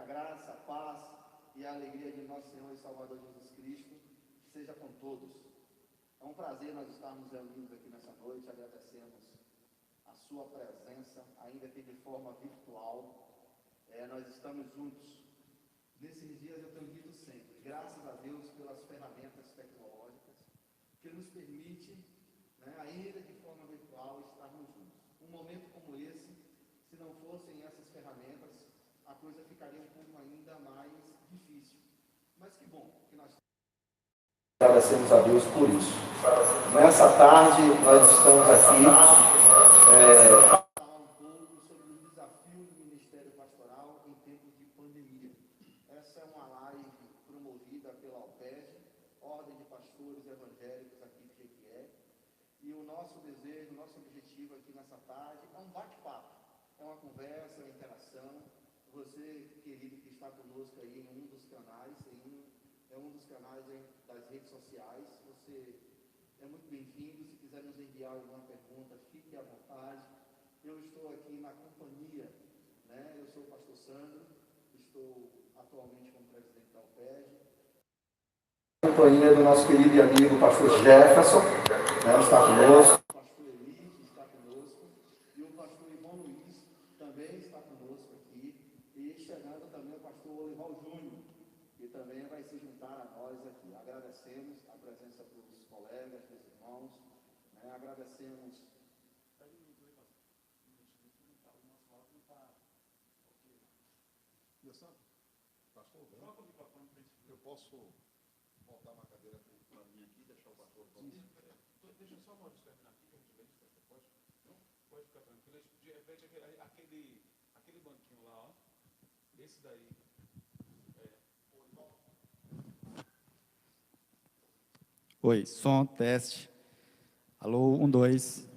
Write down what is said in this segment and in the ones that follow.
graça, a paz e a alegria de nosso Senhor e Salvador Jesus Cristo seja com todos. É um prazer nós estarmos reunidos aqui nessa noite, agradecemos a sua presença, ainda que de forma virtual. Nós estamos juntos. Nesses dias eu tenho dito sempre, graças a Deus pelas ferramentas tecnológicas que nos permite, ainda de forma virtual, estarmos juntos. Um momento como esse, se não fossem essas ferramentas, a coisa ficaria um pouco ainda mais difícil. Mas que bom que nós agradecemos a Deus por isso. Nessa tarde, nós estamos aqui falar um pouco sobre os desafios do Ministério Pastoral em tempos de pandemia. Essa é uma live promovida pela OPEG, Ordem de Pastores Evangélicos aqui de Jequié, e o nosso desejo, o nosso objetivo aqui nessa tarde é um bate-papo, é uma conversa, uma interação. Você, querido, que está conosco aí em um dos canais, das redes sociais, você é muito bem-vindo. Se quiser nos enviar alguma pergunta, fique à vontade. Eu estou aqui na companhia, eu sou o pastor Sandro, estou atualmente como presidente da UPEG. Na companhia do nosso querido e amigo pastor Jefferson, está conosco. O pastor Elite está conosco. E o pastor Ivan Luiz também está conosco aqui. E chegando também o pastor Olival Júnior, que também vai se juntar a nós aqui. Agradecemos a presença dos colegas, dos irmãos, agradecemos. Eu posso montar uma cadeira para mim aqui, deixar o pastor Deixa só o Maurício terminar aqui, que a gente vê isso. Pode? Não? Pode ficar tranquilo. De repente, aquele banquinho lá, ó. Esse daí. Oi, som, teste. Alô, 1, 2.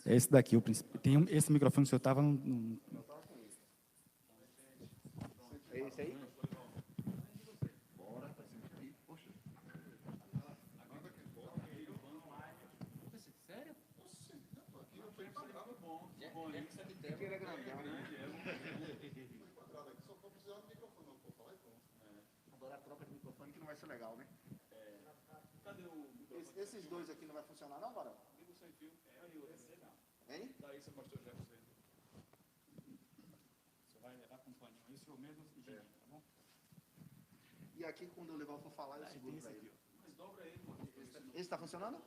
É esse daqui, o principal. Esse microfone que o senhor estava no... É esse aí? Sério? Ele é grandão. Agora a troca de microfone que não vai ser legal, né? Cadê o microfone? Esses dois aqui não vai funcionar não, Barão? Liga sem fio. Hein? Daí, seu pastor Jefferson. Você vai acompanhando isso, eu mesmo entendi, tá bom? E aqui, quando eu levar for falar, eu seguro para ele. Mas dobra ele, mano. Esse está funcionando?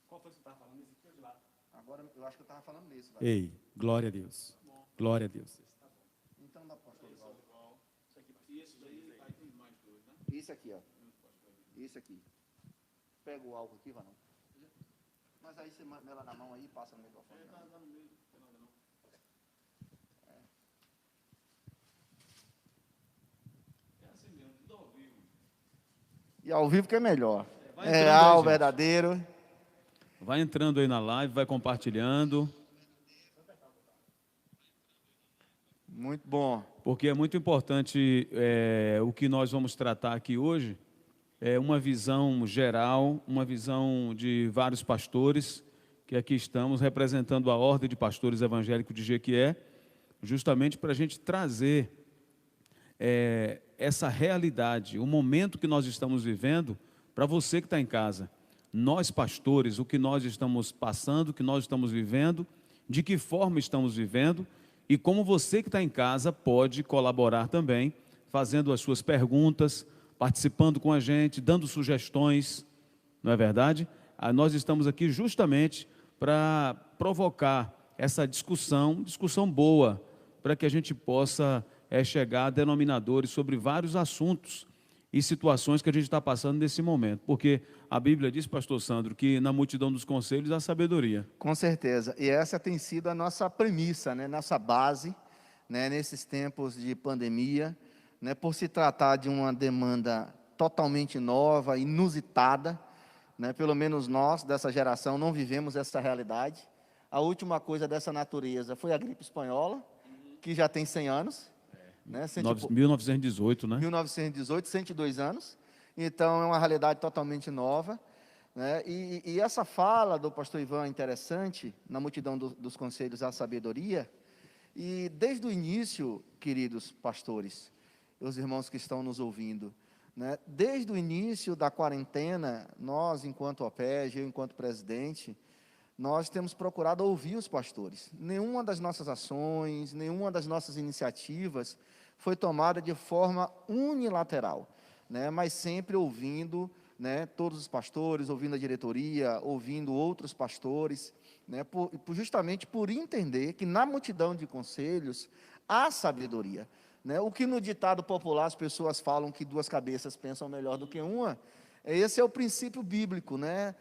Qual foi que você estava falando? Esse aqui ou de lá? Agora, eu acho que eu estava falando nesse. Vai. Ei, glória a Deus. Glória a Deus. Então dá para o pastor Olival. E esse daí, aí tem mais dois, né? Esse aqui, ó. Esse aqui. Pega o álcool aqui, Vanão. Mas aí você mela na mão aí e passa no microfone. Tá no meio, não tem nada não. É assim mesmo, tudo ao vivo. E ao vivo que é melhor. Vai entrando Real, aí, gente. verdadeiro. Vai entrando aí na live, vai compartilhando. Muito bom. Porque é muito importante o que nós vamos tratar aqui hoje, é uma visão geral, uma visão de vários pastores, que aqui estamos representando a Ordem de Pastores Evangélicos de Jequié, justamente para a gente trazer essa realidade, o momento que nós estamos vivendo, para você que está em casa. Nós, pastores, o que nós estamos passando, o que nós estamos vivendo, de que forma estamos vivendo, e como você que está em casa pode colaborar também, fazendo as suas perguntas, participando com a gente, dando sugestões, não é verdade? Nós estamos aqui justamente para provocar essa discussão boa, para que a gente possa chegar a denominadores sobre vários assuntos e situações que a gente está passando nesse momento. Porque a Bíblia diz, pastor Sandro, que na multidão dos conselhos há sabedoria. Com certeza. E essa tem sido a nossa premissa, nossa base, nesses tempos de pandemia, por se tratar de uma demanda totalmente nova, inusitada, pelo menos nós, dessa geração, não vivemos essa realidade. A última coisa dessa natureza foi a gripe espanhola, que já tem 100 anos. 1918, né? 1918, 102 anos. Então, é uma realidade totalmente nova. E essa fala do pastor Ivan é interessante, na multidão dos conselhos à sabedoria. E desde o início, queridos pastores, os irmãos que estão nos ouvindo, né? Desde o início da quarentena, nós, enquanto OPEG, eu, enquanto presidente, nós temos procurado ouvir os pastores. Nenhuma das nossas ações, nenhuma das nossas iniciativas foi tomada de forma unilateral, né? Mas sempre ouvindo, né, todos os pastores, ouvindo a diretoria, ouvindo outros pastores, né, justamente por entender que na multidão de conselhos há sabedoria, né? O que no ditado popular as pessoas falam que duas cabeças pensam melhor do que uma, esse é o princípio bíblico, né,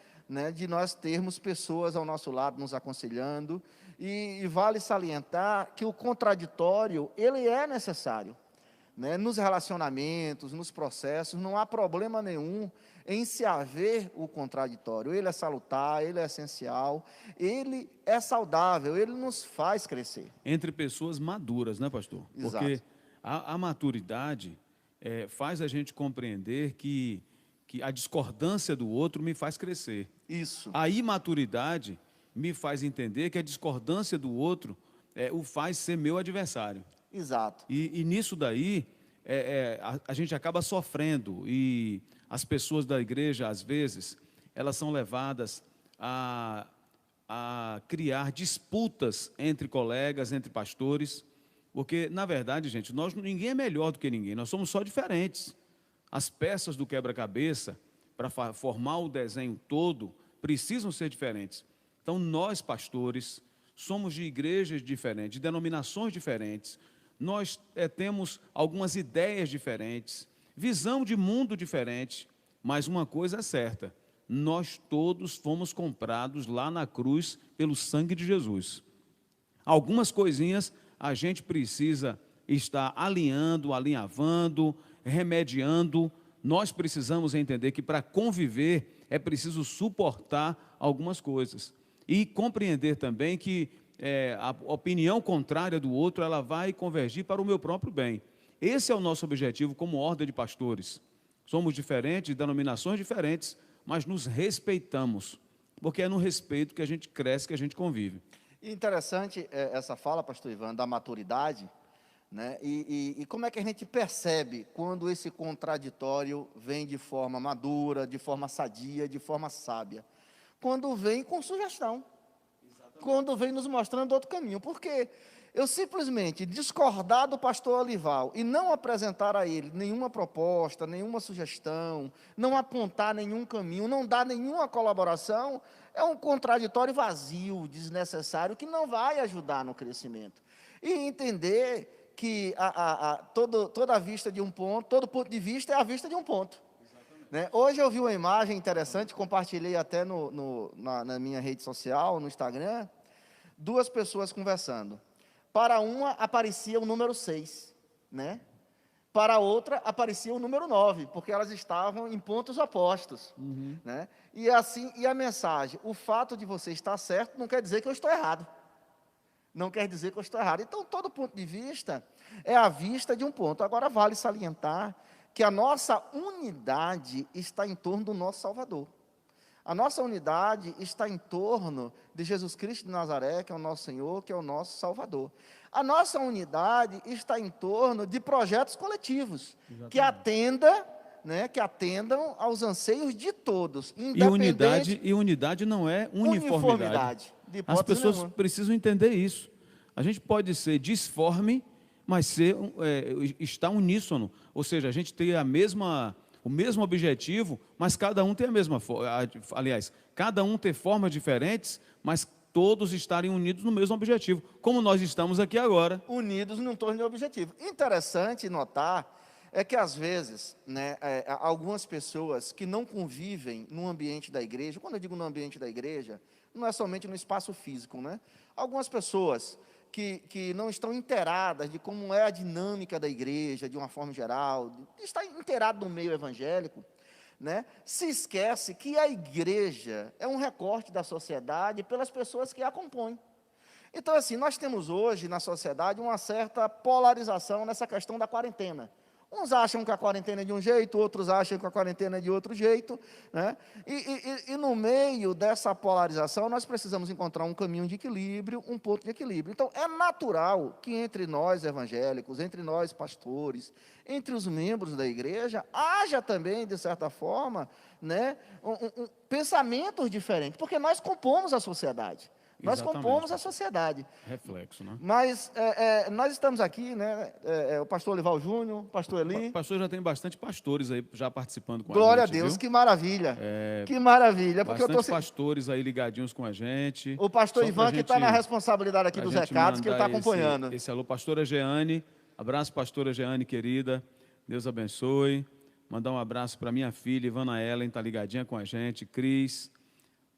de nós termos pessoas ao nosso lado nos aconselhando, e vale salientar que o contraditório, ele é necessário, né? Nos relacionamentos, nos processos, não há problema nenhum em se haver o contraditório. Ele é salutar, ele é essencial, ele é saudável, ele nos faz crescer. Entre pessoas maduras, né, pastor? Exato. Porque a maturidade faz a gente compreender que a discordância do outro me faz crescer. Isso. A imaturidade me faz entender que a discordância do outro o faz ser meu adversário. Exato. E nisso daí, a gente acaba sofrendo, e as pessoas da igreja, às vezes, elas são levadas a criar disputas entre colegas, entre pastores, porque, na verdade, gente, ninguém é melhor do que ninguém, nós somos só diferentes. As peças do quebra-cabeça, para formar o desenho todo, precisam ser diferentes. Então, nós, pastores, somos de igrejas diferentes, de denominações diferentes, nós temos algumas ideias diferentes, visão de mundo diferente, mas uma coisa é certa: nós todos fomos comprados lá na cruz pelo sangue de Jesus. Algumas coisinhas a gente precisa estar alinhavando, remediando. Nós precisamos entender que para conviver é preciso suportar algumas coisas e compreender também que a opinião contrária do outro, ela vai convergir para o meu próprio bem. Esse é o nosso objetivo como ordem de pastores. Somos diferentes, denominações diferentes, mas nos respeitamos, porque é no respeito que a gente cresce, que a gente convive. Interessante essa fala, pastor Ivan, da maturidade, né? E como é que a gente percebe quando esse contraditório vem de forma madura, de forma sadia, de forma sábia? Quando vem com sugestão. Quando vem nos mostrando outro caminho, porque eu simplesmente discordar do pastor Olival e não apresentar a ele nenhuma proposta, nenhuma sugestão, não apontar nenhum caminho, não dar nenhuma colaboração, é um contraditório vazio, desnecessário, que não vai ajudar no crescimento. E entender que toda a vista de um ponto, todo ponto de vista é a vista de um ponto. Né? Hoje eu vi uma imagem interessante, compartilhei até na minha rede social, no Instagram, duas pessoas conversando. Para uma aparecia o número 6, né? Para a outra aparecia o número 9, porque elas estavam em pontos opostos. Né? E assim, e a mensagem: o fato de você estar certo não quer dizer que eu estou errado. Não quer dizer que eu estou errado. Então, todo ponto de vista é a vista de um ponto. Agora, vale salientar que a nossa unidade está em torno do nosso Salvador. A nossa unidade está em torno de Jesus Cristo de Nazaré, que é o nosso Senhor, que é o nosso Salvador. A nossa unidade está em torno de projetos coletivos, que atendam aos anseios de todos, independente. E unidade não é uniformidade. As pessoas precisam entender isso. A gente pode ser disforme, mas está uníssono, ou seja, a gente tem o mesmo objetivo, mas cada um tem a mesma forma. Aliás, cada um tem formas diferentes, mas todos estarem unidos no mesmo objetivo, como nós estamos aqui agora. Unidos no torno de objetivo. Interessante notar é que, às vezes, né, algumas pessoas que não convivem no ambiente da igreja, quando eu digo no ambiente da igreja, não é somente no espaço físico, né? Algumas pessoas que não estão inteiradas de como é a dinâmica da igreja, de uma forma geral, de estar inteirado no meio evangélico, né, se esquece que a igreja é um recorte da sociedade pelas pessoas que a compõem. Então, assim, nós temos hoje na sociedade uma certa polarização nessa questão da quarentena. Uns acham que a quarentena é de um jeito, outros acham que a quarentena é de outro jeito, né? E no meio dessa polarização, nós precisamos encontrar um caminho de equilíbrio, um ponto de equilíbrio. Então, é natural que entre nós evangélicos, entre nós pastores, entre os membros da igreja, haja também, de certa forma, né, pensamentos diferentes, porque nós compomos a sociedade. Nós Exatamente. compomos a sociedade. Reflexo, né? Mas nós estamos aqui, né? O pastor Olival Júnior, o pastor Eli. Pastor, já tem bastante pastores aí já participando com Glória a gente, a Deus, viu? que maravilha. Que maravilha. Porque Bastante pastores aí ligadinhos com a gente. O pastor Só Ivan, pra que está gente- na responsabilidade aqui pra dos gente recados, que ele está mandar acompanhando. Esse alô, pastora Jeane. Abraço, pastora Jeane, querida. Deus abençoe. Mandar um abraço para minha filha, Ivana Ellen, está ligadinha com a gente. Cris,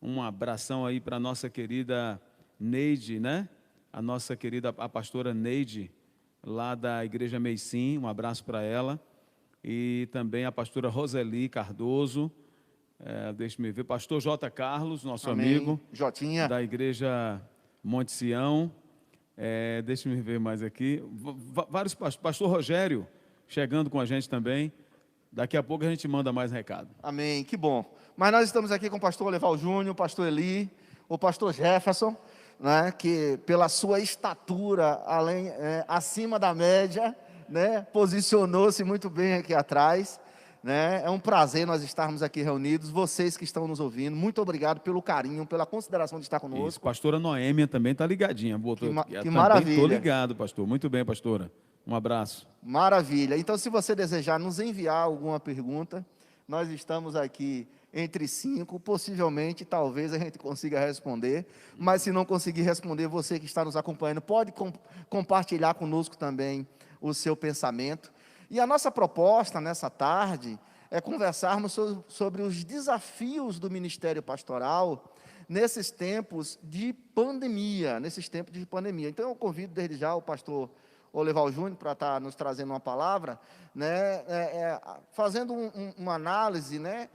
um abração aí para a nossa querida Neide, né? A nossa querida, a pastora Neide, lá da Igreja Meicim, um abraço para ela. E também a pastora Roseli Cardoso, deixa-me ver, pastor J. Carlos, nosso Amém. amigo, Jotinha. da Igreja Monte Sião. Deixa-me ver mais aqui. Vários pastor Rogério chegando com a gente também. Daqui a pouco a gente manda mais recado. Amém, que bom. Mas nós estamos aqui com o pastor Olival Júnior, o pastor Eli, o pastor Jefferson, né, que pela sua estatura acima da média, né, posicionou-se muito bem aqui atrás. Né? É um prazer nós estarmos aqui reunidos. Vocês que estão nos ouvindo, muito obrigado pelo carinho, pela consideração de estar conosco. Isso, pastora Noêmia também está ligadinha. Que maravilha. Estou ligado, pastor. Muito bem, pastora. Um abraço. Maravilha. Então, se você desejar nos enviar alguma pergunta, nós estamos aqui entre 5, possivelmente, talvez a gente consiga responder, mas se não conseguir responder, você que está nos acompanhando, pode compartilhar conosco também o seu pensamento. E a nossa proposta nessa tarde é conversarmos sobre os desafios do ministério pastoral nesses tempos de pandemia, Então, eu convido desde já o pastor Olival Júnior para estar nos trazendo uma palavra, né, fazendo uma análise, né,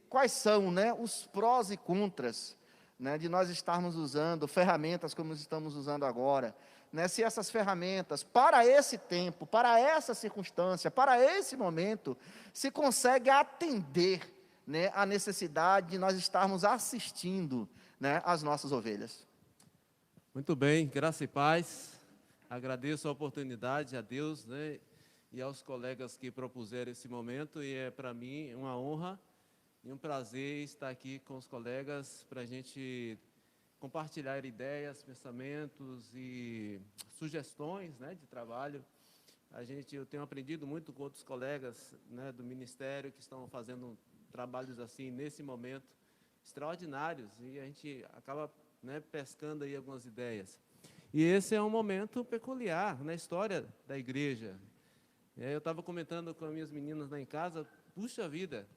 quais são, né, os prós e contras, né, de nós estarmos usando ferramentas como estamos usando agora, né, se essas ferramentas, para esse tempo, para essa circunstância, para esse momento, se consegue atender, né, a necessidade de nós estarmos assistindo, né, as nossas ovelhas. Muito bem, graça e paz. Agradeço a oportunidade a Deus, né, e aos colegas que propuseram esse momento, e é para mim uma honra e um prazer estar aqui com os colegas para a gente compartilhar ideias, pensamentos e sugestões, né, de trabalho. Eu tenho aprendido muito com outros colegas, né, do Ministério que estão fazendo trabalhos assim, nesse momento, extraordinários, e a gente acaba, né, pescando aí algumas ideias. E esse é um momento peculiar na história da igreja. Eu estava comentando com as minhas meninas lá em casa, puxa vida,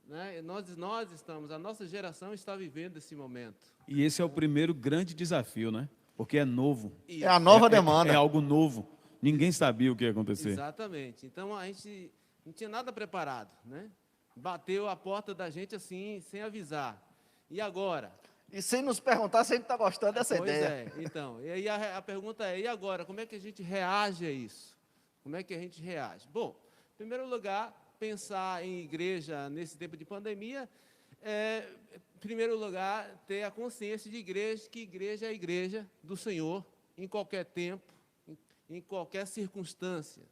né, a nossa geração está vivendo esse momento. E esse é o primeiro grande desafio, né? Porque é novo. É a nova demanda. É algo novo. Ninguém sabia o que ia acontecer. Exatamente. Então, a gente não tinha nada preparado, né? Bateu a porta da gente assim, sem avisar. E agora? E sem nos perguntar se a gente está gostando dessa ideia. Pois é, então. E aí a pergunta é, e agora? Como é que a gente reage a isso? Como é que a gente reage? Bom, em primeiro lugar, pensar em igreja nesse tempo de pandemia, em primeiro lugar, ter a consciência de que igreja é a igreja do Senhor, em qualquer tempo, em qualquer circunstância.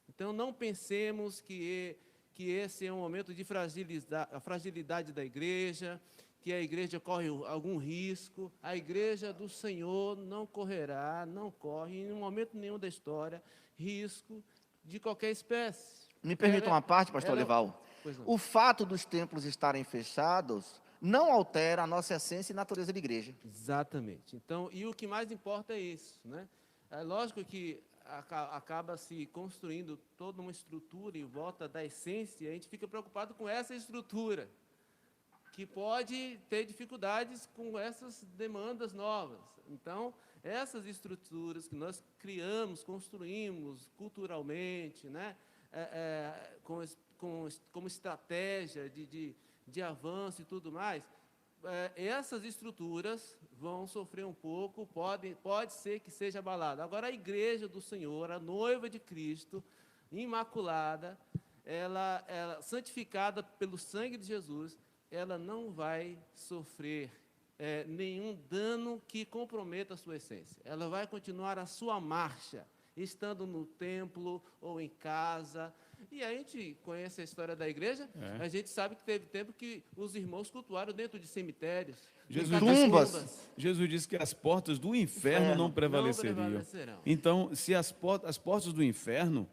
Então, não pensemos que esse é um momento de fragilidade da igreja, que a igreja corre algum risco. A igreja do Senhor não corre, em momento nenhum da história, risco de qualquer espécie. Me permita uma parte, pastor Olival. O fato dos templos estarem fechados não altera a nossa essência e natureza de igreja. Exatamente. Então, e o que mais importa é isso, né? É lógico que acaba se construindo toda uma estrutura em volta da essência, e a gente fica preocupado com essa estrutura, que pode ter dificuldades com essas demandas novas. Então, essas estruturas que nós criamos, construímos culturalmente, né, como estratégia de avanço e tudo mais, essas estruturas vão sofrer um pouco, pode ser que seja abalada. Agora, a igreja do Senhor, a noiva de Cristo, imaculada, ela santificada pelo sangue de Jesus, ela não vai sofrer nenhum dano que comprometa a sua essência. Ela vai continuar a sua marcha, estando no templo ou em casa. E a gente conhece a história da igreja, a gente sabe que teve tempo que os irmãos cultuaram dentro de cemitérios, Jesus disse que as portas do inferno não prevaleceriam. Então, se as portas do inferno,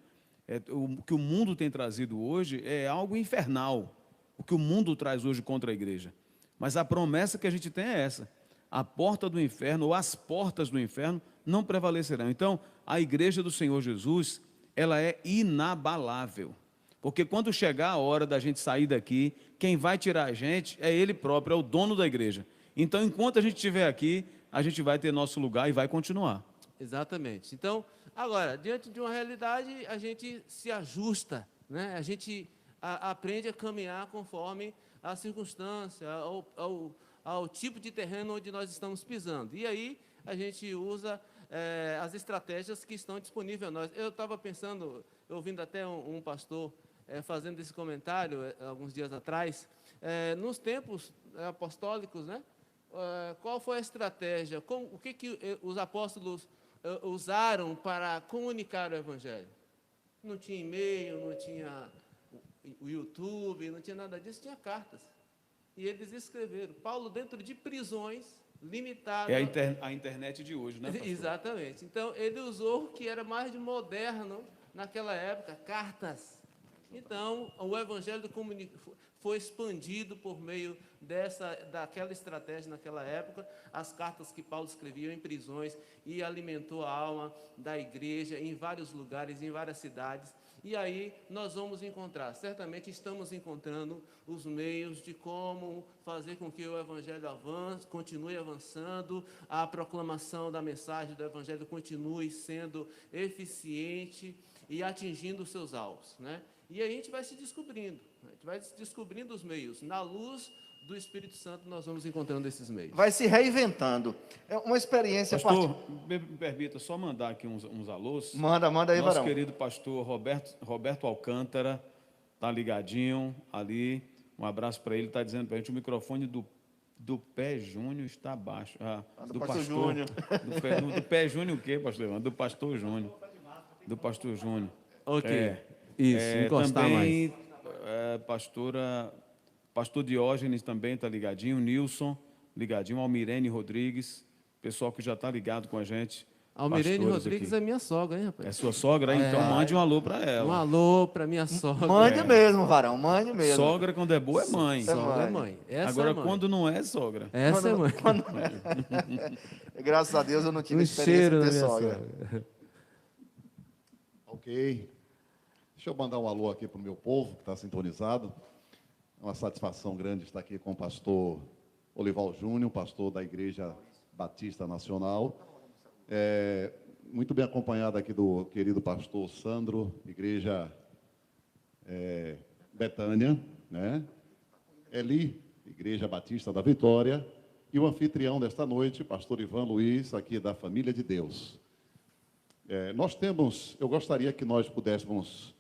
o que o mundo tem trazido hoje é algo infernal, o que o mundo traz hoje contra a igreja. Mas a promessa que a gente tem é essa: a porta do inferno, ou as portas do inferno, não prevalecerão. Então, a igreja do Senhor Jesus, ela é inabalável. Porque quando chegar a hora da gente sair daqui, quem vai tirar a gente é Ele próprio, é o dono da igreja. Então, enquanto a gente estiver aqui, a gente vai ter nosso lugar e vai continuar. Exatamente. Então, agora, diante de uma realidade, a gente se ajusta, né? A gente aprende a caminhar conforme a circunstância, ao tipo de terreno onde nós estamos pisando. E aí, a gente usa as estratégias que estão disponíveis a nós. Eu estava pensando, ouvindo até um pastor fazendo esse comentário alguns dias atrás, nos tempos apostólicos, né? Qual foi a estratégia? O que os apóstolos usaram para comunicar o Evangelho? Não tinha e-mail, não tinha o YouTube, não tinha nada disso, tinha cartas. E eles escreveram. Paulo, dentro de prisões, limitado. É a internet de hoje, né, pastor? Exatamente. Então, ele usou o que era mais de moderno naquela época, cartas. Então, o Evangelho foi expandido por meio daquela estratégia naquela época, as cartas que Paulo escrevia em prisões, e alimentou a alma da igreja em vários lugares, em várias cidades. E aí nós vamos encontrar, certamente estamos encontrando os meios de como fazer com que o Evangelho avance, continue avançando, a proclamação da mensagem do Evangelho continue sendo eficiente e atingindo os seus alvos, né? E aí a gente vai se descobrindo, os meios. Na luz do Espírito Santo nós vamos encontrando esses meios. Vai se reinventando. É uma experiência... Pastor, me permita só mandar aqui uns alôs. Manda aí, Nosso varão. querido pastor Roberto Alcântara está ligadinho ali. Um abraço para ele. Está dizendo para a gente: o microfone do Pé Júnior está baixo. Do pastor Júnior. Do Pé Júnior o quê, pastor Evandro? Do pastor Júnior. Do pastor Júnior. Ok. Isso, encostar também, mais. Pastor Diógenes também está ligadinho, Nilson ligadinho, Almirene Rodrigues, pessoal que já está ligado com a gente. Almirene Rodrigues aqui. É minha sogra, hein, rapaz? É sua sogra, então mande um alô para ela. Um alô para minha sogra. Mande mesmo, varão, mande mesmo. Sogra, quando é boa, é mãe. Sogra é mãe. Agora, é mãe. Quando não é, sogra. Essa é mãe. Graças a Deus eu não tive experiência de ter sogra. Ok. Deixa eu mandar um alô aqui para o meu povo que está sintonizado. É uma satisfação grande estar aqui com o pastor Olival Júnior, pastor da Igreja Batista Nacional. Muito bem acompanhado aqui do querido pastor Sandro, Igreja Betânia, né? Eli, Igreja Batista da Vitória, e o anfitrião desta noite, pastor Ivan Luiz, aqui da Família de Deus. Eu gostaria que nós pudéssemos,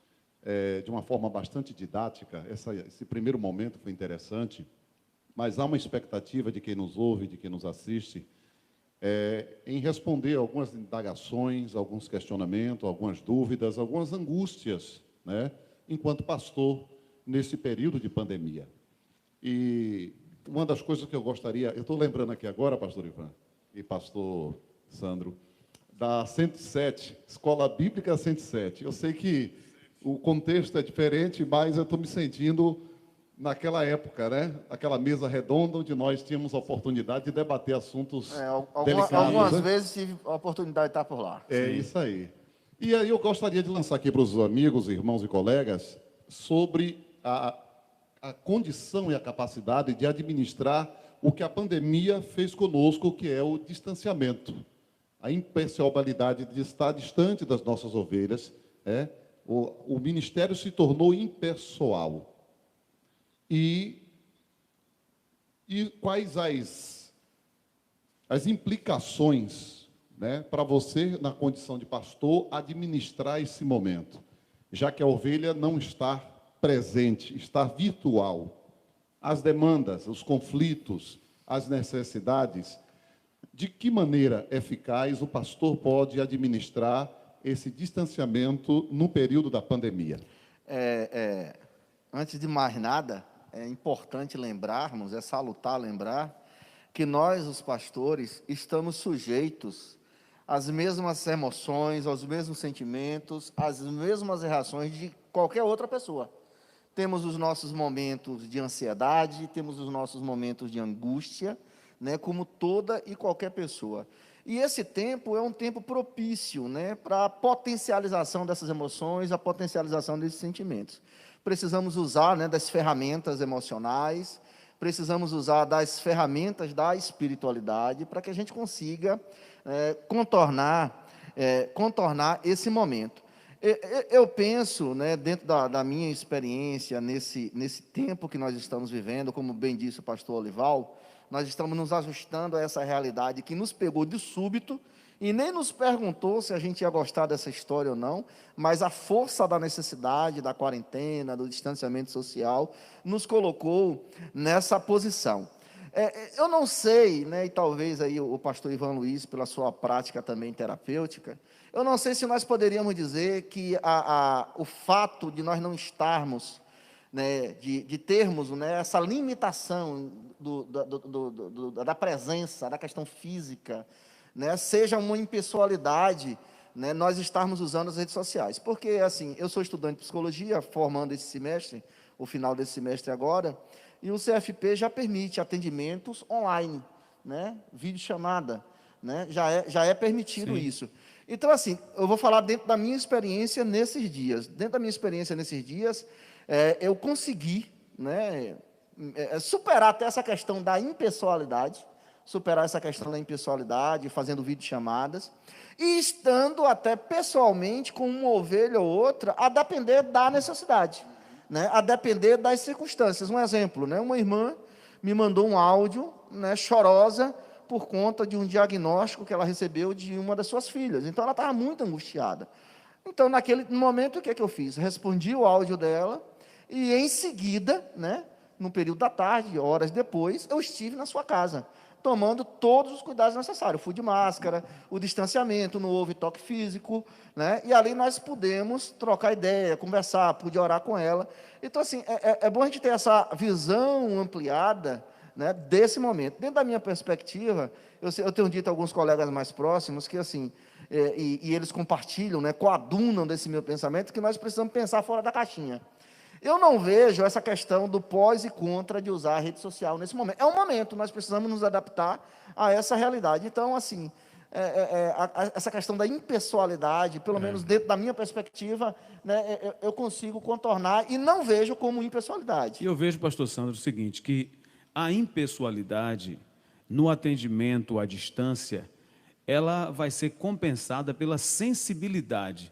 de uma forma bastante didática, esse primeiro momento foi interessante, mas há uma expectativa de quem nos ouve, de quem nos assiste, em responder algumas indagações, alguns questionamentos, algumas dúvidas, algumas angústias, né, enquanto pastor, nesse período de pandemia. E uma das coisas que eu gostaria, eu estou lembrando aqui agora, pastor Ivan e pastor Sandro, da 107, Escola Bíblica 107. Eu sei que o contexto é diferente, mas eu estou me sentindo naquela época, né? Aquela mesa redonda onde nós tínhamos a oportunidade de debater assuntos delicados. Algumas vezes tive a oportunidade de estar por lá. Isso aí. E aí eu gostaria de lançar aqui para os amigos, irmãos e colegas, sobre a condição e a capacidade de administrar o que a pandemia fez conosco, que é o distanciamento, a impessoalidade de estar distante das nossas ovelhas. O ministério se tornou impessoal. E quais as implicações, né, para você, na condição de pastor, administrar esse momento? já que a ovelha não está presente, está virtual. As demandas, os conflitos, as necessidades, de que maneira eficaz o pastor pode administrar esse distanciamento no período da pandemia? Antes de mais nada, é importante lembrarmos, é salutar lembrar, que nós, os pastores, estamos sujeitos às mesmas emoções, aos mesmos sentimentos, às mesmas reações de qualquer outra pessoa. Temos os nossos momentos de ansiedade, temos os nossos momentos de angústia, né, como toda e qualquer pessoa. E esse tempo é um tempo propício, né, para a potencialização dessas emoções, a potencialização desses sentimentos. Precisamos usar, né, das ferramentas emocionais, precisamos usar das ferramentas da espiritualidade para que a gente consiga contornar esse momento. Eu penso, né, dentro da minha experiência, nesse tempo que nós estamos vivendo, como bem disse o pastor Olival, nós estamos nos ajustando a essa realidade que nos pegou de súbito e nem nos perguntou se a gente ia gostar dessa história ou não, mas a força da necessidade, da quarentena, do distanciamento social, nos colocou nessa posição. Eu não sei, né, e talvez aí o pastor Ivan Luiz, pela sua prática também terapêutica, eu não sei se nós poderíamos dizer que o fato de nós não estarmos, né, de termos, né, essa limitação da presença, da questão física, né, seja uma impessoalidade, né, nós estarmos usando as redes sociais. Porque, assim, eu sou estudante de psicologia, formando esse semestre, o final desse semestre agora, e o CFP já permite atendimentos online, né, videochamada, né, já é permitido. Sim. Isso. Então, assim, eu vou falar dentro da minha experiência nesses dias. Dentro da minha experiência nesses dias, eu consegui, né, superar até essa questão da impessoalidade, fazendo videochamadas, e estando até pessoalmente com uma ovelha ou outra, a depender da necessidade, né, a depender das circunstâncias. Um exemplo, né, uma irmã me mandou um áudio, né, chorosa, por conta de um diagnóstico que ela recebeu de uma das suas filhas. Então, ela estava muito angustiada. Então, naquele momento, o que eu fiz? Respondi o áudio dela, e em seguida, né, no período da tarde, horas depois, eu estive na sua casa, tomando todos os cuidados necessários. Fui de máscara, o distanciamento, não houve toque físico, né? E ali nós pudemos trocar ideia, conversar, pude orar com ela. Então, assim, é bom a gente ter essa visão ampliada, né, desse momento. Dentro da minha perspectiva, eu tenho dito a alguns colegas mais próximos que, assim, e eles compartilham, né, coadunam desse meu pensamento, que nós precisamos pensar fora da caixinha. Eu não vejo essa questão do pós e contra de usar a rede social nesse momento. É um momento, nós precisamos nos adaptar a essa realidade. Então, assim, essa questão da impessoalidade, pelo menos dentro da minha perspectiva, né, eu consigo contornar e não vejo como impessoalidade. E eu vejo, pastor Sandro, o seguinte, que a impessoalidade no atendimento à distância, ela vai ser compensada pela sensibilidade,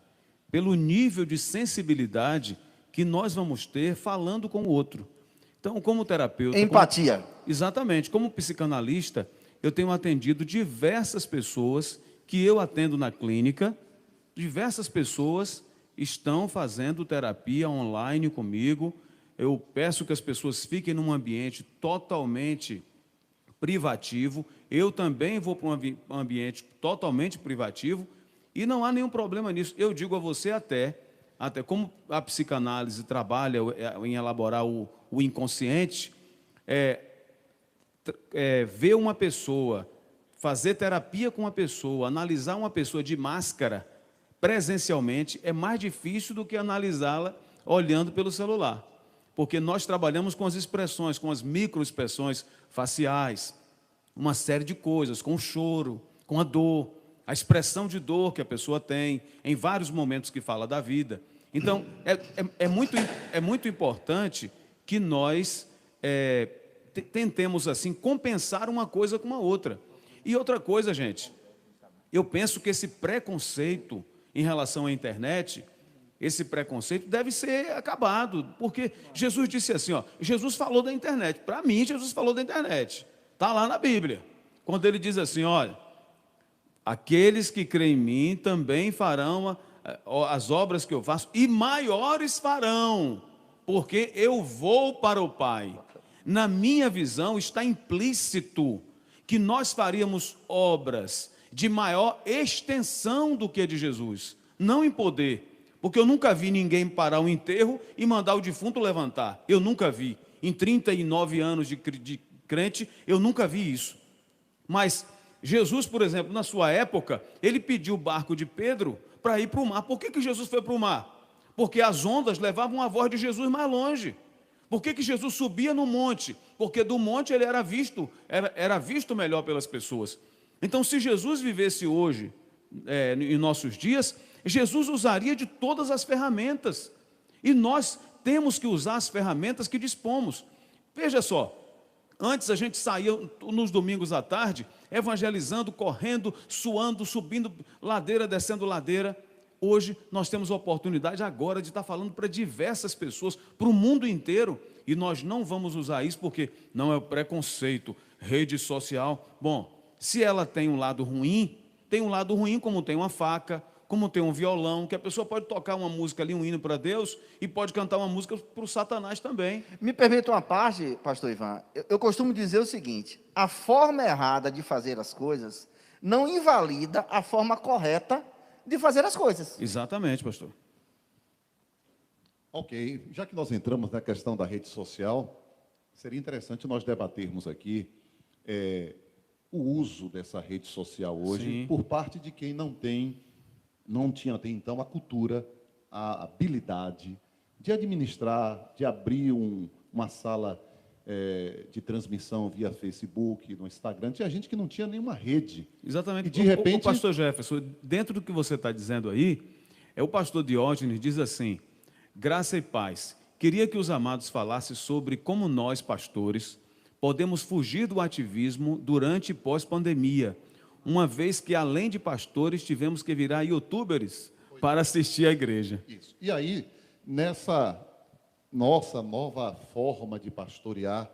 pelo nível de sensibilidade que nós vamos ter falando com o outro. Então, como terapeuta... Empatia. Exatamente. Como psicanalista, eu tenho atendido diversas pessoas que eu atendo na clínica, diversas pessoas estão fazendo terapia online comigo. Eu peço que as pessoas fiquem num ambiente totalmente privativo. Eu também vou para um ambiente totalmente privativo e não há nenhum problema nisso. Eu digo a você até como a psicanálise trabalha em elaborar o inconsciente, ver uma pessoa, fazer terapia com uma pessoa, analisar uma pessoa de máscara presencialmente é mais difícil do que analisá-la olhando pelo celular. Porque nós trabalhamos com as expressões, com as microexpressões faciais, uma série de coisas, com o choro, com a dor, a expressão de dor que a pessoa tem, em vários momentos que fala da vida. Então, é muito importante que nós tentemos, assim, compensar uma coisa com a outra. E outra coisa, gente, eu penso que esse preconceito em relação à internet, esse preconceito deve ser acabado, porque Jesus disse assim, ó, Jesus falou da internet. Para mim, Jesus falou da internet. Está lá na Bíblia. Quando ele diz assim, olha, aqueles que creem em mim também farão as obras que eu faço, e maiores farão, porque eu vou para o Pai. Na minha visão está implícito que nós faríamos obras de maior extensão do que a de Jesus, não em poder, porque eu nunca vi ninguém parar um enterro e mandar o defunto levantar. Eu nunca vi. Em 39 anos de crente, eu nunca vi isso. Mas Jesus, por exemplo, na sua época, ele pediu o barco de Pedro para ir para o mar. Por que Jesus foi para o mar? Porque as ondas levavam a voz de Jesus mais longe. Por que Jesus subia no monte? Porque do monte ele era visto melhor pelas pessoas. Então, se Jesus vivesse hoje, em nossos dias, Jesus usaria de todas as ferramentas. E nós temos que usar as ferramentas que dispomos. Veja só, antes a gente saía nos domingos à tarde, evangelizando, correndo, suando, subindo ladeira, descendo ladeira. Hoje nós temos a oportunidade agora de estar falando para diversas pessoas, para o mundo inteiro, e nós não vamos usar isso porque não é o preconceito, rede social. Bom, se ela tem um lado ruim como tem uma faca, como tem um violão, que a pessoa pode tocar uma música ali, um hino para Deus, e pode cantar uma música para o Satanás também. Me permita uma parte, pastor Ivan, eu costumo dizer o seguinte: a forma errada de fazer as coisas não invalida a forma correta de fazer as coisas. Exatamente, pastor. Ok, já que nós entramos na questão da rede social, seria interessante nós debatermos aqui o uso dessa rede social hoje. Sim. Por parte de quem não tinha até então a cultura, a habilidade de administrar, de abrir uma sala de transmissão via Facebook, no Instagram. Tinha gente que não tinha nenhuma rede. Exatamente. E de repente... O pastor Jefferson, dentro do que você está dizendo aí, o pastor Diógenes diz assim: graça e paz. Queria que os amados falassem sobre como nós, pastores, podemos fugir do ativismo durante e pós-pandemia, uma vez que, além de pastores, tivemos que virar youtubers para assistir à igreja. Isso. E aí, nessa nossa nova forma de pastorear,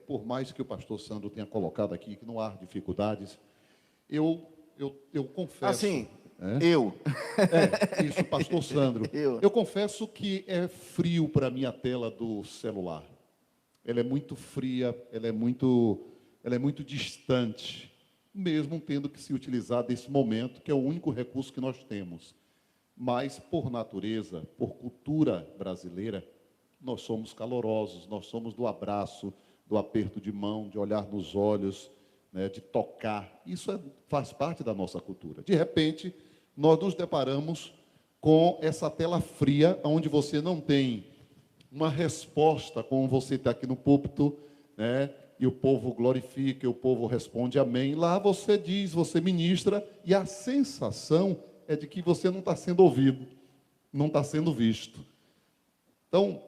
por mais que o pastor Sandro tenha colocado aqui que não há dificuldades, eu confesso... Assim, Isso, pastor Sandro. Eu confesso que é frio para mim a tela do celular. Ela é muito fria, ela é muito distante, mesmo tendo que se utilizar desse momento, que é o único recurso que nós temos. Mas, por natureza, por cultura brasileira, nós somos calorosos, nós somos do abraço, do aperto de mão, de olhar nos olhos, né, de tocar. Isso faz parte da nossa cultura. De repente, nós nos deparamos com essa tela fria, onde você não tem uma resposta, como você está aqui no púlpito, né? E o povo glorifica, e o povo responde amém. Lá você diz, você ministra, e a sensação é de que você não está sendo ouvido, não está sendo visto. Então,